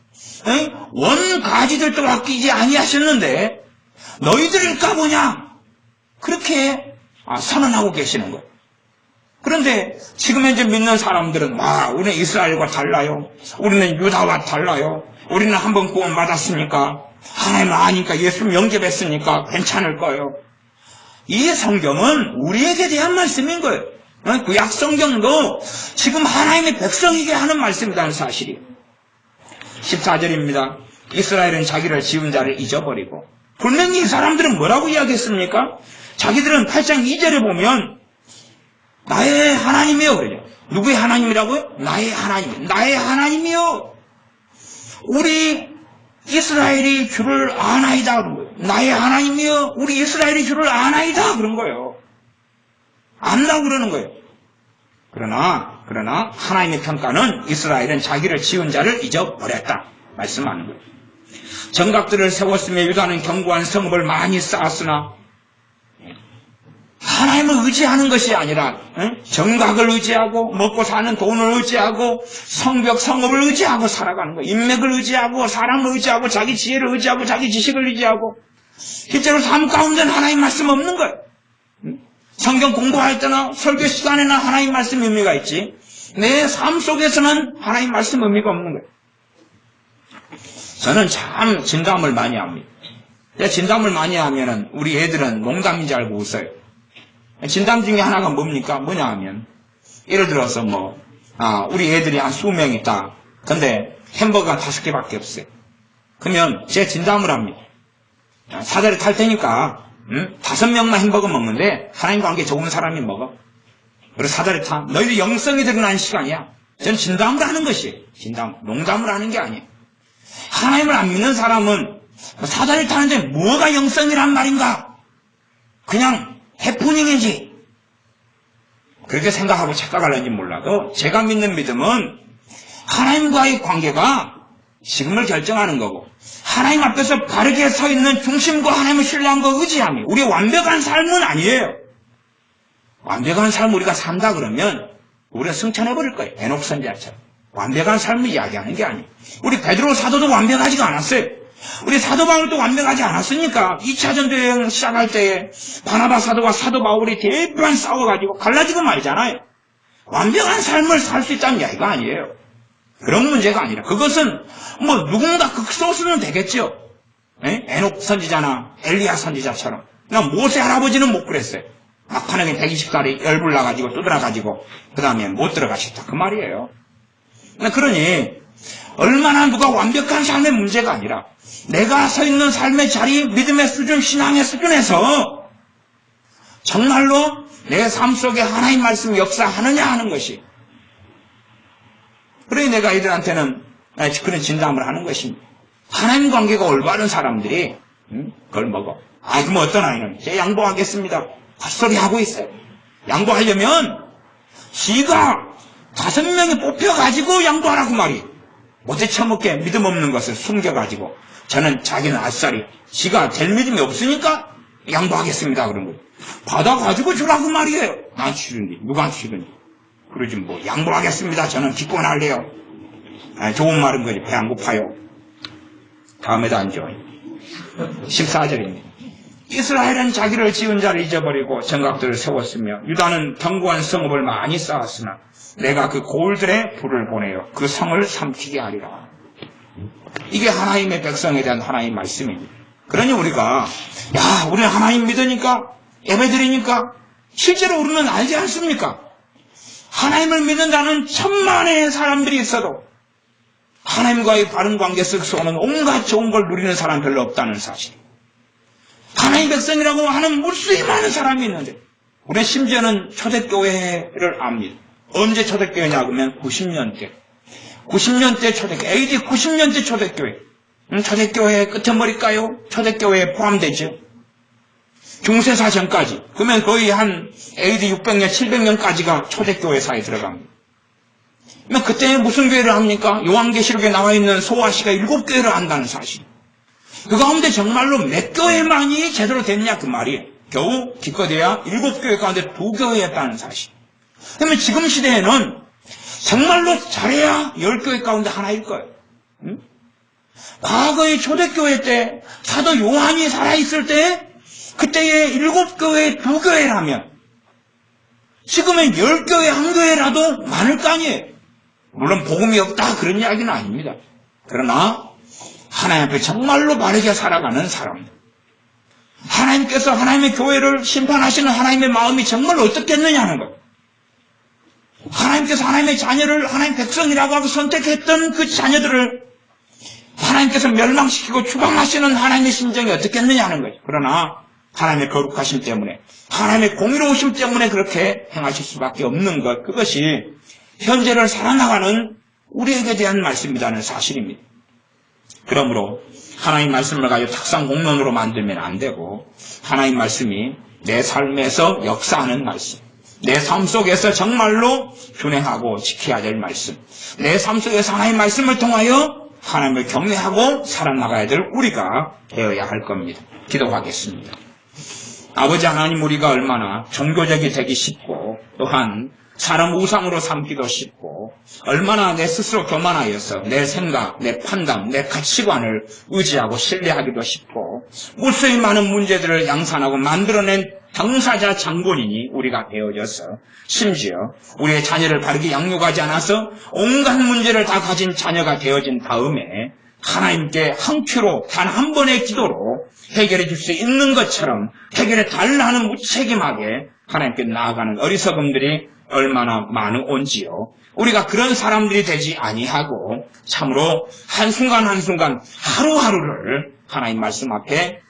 원 가지들도 아끼지 아니하셨는데 너희들일까 보냐, 그렇게 선언하고 계시는 거예요. 그런데 지금 현재 믿는 사람들은 우리는 이스라엘과 달라요. 우리는 유다와 달라요. 우리는 한번 구원 받았으니까 하나님을 아니까 예수님 영접했으니까 괜찮을 거예요. 이 성경은 우리에게 대한 말씀인 거예요. 구약 성경도 지금 하나님의 백성에게 하는 말씀이라는 사실이에요. 14절입니다. 이스라엘은 자기를 지은 자를 잊어버리고, 분명히 이 사람들은 뭐라고 이야기했습니까? 자기들은 8장 2절에 보면 나의 하나님이요 그래요. 누구의 하나님이라고요? 나의 하나님. 나의 하나님이요. 우리 이스라엘이 주를 아나이다 그런 거예요. 나의 하나님이요. 우리 이스라엘이 주를 아나이다 그런 거예요. 안다고 그러는 거예요. 그러나 하나님의 평가는 이스라엘은 자기를 지은 자를 잊어버렸다 말씀하는 거예요. 정각들을 세웠으며 유다는 견고한 성읍을 많이 쌓았으나 하나님을 의지하는 것이 아니라 정각을 의지하고 먹고 사는 돈을 의지하고 성벽 성읍을 의지하고 살아가는 거예요. 인맥을 의지하고 사람을 의지하고 자기 지혜를 의지하고 자기 지식을 의지하고 실제로 삶 가운데는 하나님 말씀 없는 거예요. 성경 공부할 때나 설교 시간에나 하나님 말씀 의미가 있지 내 삶 속에서는 하나님 말씀 의미가 없는 거예요. 저는 참 진담을 많이 합니다. 진담을 많이 하면은 우리 애들은 농담인 줄 알고 웃어요. 진담 중에 하나가 뭐냐 하면, 예를 들어서 우리 애들이 한 20명 있다. 근데 햄버거가 5개밖에 없어요. 그러면 제 진담을 합니다. 사다리 탈 테니까, 5명만 햄버거 먹는데, 하나님과 관계 좋은 사람이 먹어. 그래서 사다리 타. 너희들 영성이 드러나는 시간이야. 저는 진담을 하는 것이에요. 진담. 농담을 하는 게 아니에요. 하나님을 안 믿는 사람은 사다리 타는데 뭐가 영성이란 말인가? 그냥 해프닝이지. 그렇게 생각하고 착각하는지 몰라도 제가 믿는 믿음은 하나님과의 관계가 지금을 결정하는 거고 하나님 앞에서 바르게 서 있는 중심과 하나님을 신뢰한 거 의지함이 우리의 완벽한 삶은 아니에요. 완벽한 삶을 우리가 산다 그러면 우리가 승천해버릴 거예요. 에녹 선지자처럼. 완벽한 삶을 이야기하는 게 아니에요. 우리 베드로 사도도 완벽하지가 않았어요. 우리 사도 바울도 완벽하지 않았으니까 2차 전도여행 시작할 때에 바나바 사도와 사도 바울이 대판 싸워가지고 갈라지고 말잖아요. 완벽한 삶을 살 수 있다는 이야기가 아니에요. 그런 문제가 아니라 그것은 누군가 극소수는 되겠죠. 에녹 선지자나 엘리야 선지자처럼. 모세 할아버지는 못 그랬어요. 막판에 120살이 열불 나가지고 뚜드려가지고 그 다음에 못 들어가셨다 그 말이에요. 그러니 얼마나 누가 완벽한 삶의 문제가 아니라 내가 서 있는 삶의 자리, 믿음의 수준, 신앙의 수준에서 정말로 내 삶 속에 하나님 말씀이 역사하느냐 하는 것이. 그러니 내가 이들한테는 그런 진담을 하는 것입니다. 하나님 관계가 올바른 사람들이 그걸 먹어. 그럼 어떤 아이는 이제 양보하겠습니다. 헛소리 하고 있어요. 양보하려면 지가 5명이 뽑혀가지고 양보하라고 말이에요. 못해 처먹게 믿음 없는 것을 숨겨가지고 저는 자기는 아싸리 지가 될 믿음이 없으니까 양보하겠습니다 그런 거예요. 받아가지고 주라고 말이에요. 난 싫은데 누구한테 싫은데 그러지 뭐 양보하겠습니다 저는 기권할래요. 좋은 말인 거지. 배 안 고파요. 다음에도 안 좋아요. 14절입니다. 이스라엘은 자기를 지은 자를 잊어버리고 정각들을 세웠으며 유다는 견고한 성읍을 많이 쌓았으나 내가 그 고을들의 불을 보내어 그 성을 삼키게 하리라. 이게 하나님의 백성에 대한 하나님의 말씀입니다. 그러니 우리가 우리는 하나님 믿으니까 예배드리니까 실제로 우리는 알지 않습니까? 하나님을 믿는다는 천만의 사람들이 있어도 하나님과의 바른 관계 속에서는 온갖 좋은 걸 누리는 사람 별로 없다는 사실. 하나님 백성이라고 하는 무수히 많은 사람이 있는데 우리는 심지어는 초대교회를 압니다. 언제 초대교회냐 그러면 90년대. 90년대 초대교회, AD 90년대 초대교회. 초대교회의 끝머리일까요? 초대교회에 포함되죠. 중세사 전까지. 그러면 거의 한 AD 600년, 700년까지가 초대교회사에 들어갑니다. 그러면 그때 무슨 교회를 합니까? 요한계시록에 나와 있는 소아시가 7교회를 한다는 사실. 그 가운데 정말로 몇 교회만이 제대로 됐냐 그 말이에요. 겨우 기껏해야 7교회 가운데 2교회였다는 사실. 그러면 지금 시대에는 정말로 잘해야 10교회 가운데 하나일 거예요. 응? 과거의 초대교회 때 사도 요한이 살아있을 때 그때의 7교회 2교회라면 지금은 10교회 1교회라도 많을 거 아니에요. 물론 복음이 없다 그런 이야기는 아닙니다. 그러나 하나님 앞에 정말로 바르게 살아가는 사람들, 하나님께서 하나님의 교회를 심판하시는 하나님의 마음이 정말 어떻겠느냐는 것. 하나님께서 하나님의 자녀를 하나님 백성이라고 하고 선택했던 그 자녀들을 하나님께서 멸망시키고 추방하시는 하나님의 심정이 어떻겠느냐는 거죠. 그러나 하나님의 거룩하심 때문에 하나님의 공의로우심 때문에 그렇게 행하실 수밖에 없는 것, 그것이 현재를 살아나가는 우리에게 대한 말씀이라는 사실입니다. 그러므로 하나님 말씀을 가지고 탁상 공론으로 만들면 안 되고 하나님 말씀이 내 삶에서 역사하는 말씀, 내 삶 속에서 정말로 준행하고 지켜야 될 말씀, 내 삶 속에서 하나님 말씀을 통하여 하나님을 경외하고 살아나가야 될 우리가 되어야 할 겁니다. 기도하겠습니다. 아버지 하나님, 우리가 얼마나 종교적이 되기 쉽고 또한 사람 우상으로 삼기도 쉽고 얼마나 내 스스로 교만하여서 내 생각, 내 판단, 내 가치관을 의지하고 신뢰하기도 쉽고 무수히 많은 문제들을 양산하고 만들어낸 당사자 장본인이 우리가 되어져서 심지어 우리의 자녀를 바르게 양육하지 않아서 온갖 문제를 다 가진 자녀가 되어진 다음에 하나님께 한 큐로 단 한 번의 기도로 해결해 줄 수 있는 것처럼 해결해 달라 하는 무책임하게 하나님께 나아가는 어리석음들이 얼마나 많은지요. 우리가 그런 사람들이 되지 아니하고 참으로 한순간 한순간 하루하루를 하나님 말씀 앞에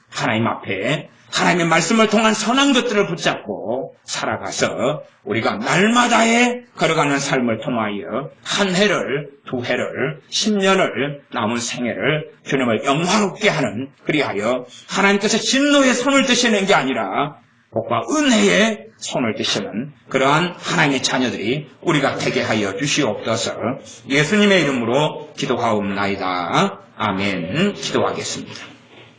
하나님의 말씀을 통한 선한 것들을 붙잡고 살아가서 우리가 날마다의 걸어가는 삶을 통하여 한 해를, 2해를, 10년을, 남은 생애를 주님을 영화롭게 하는, 그리하여 하나님께서 진노의 손을 드시는 게 아니라 복과 은혜의 손을 드시는 그러한 하나님의 자녀들이 우리가 되게 하여 주시옵소서. 예수님의 이름으로 기도하옵나이다. 아멘. 기도하겠습니다.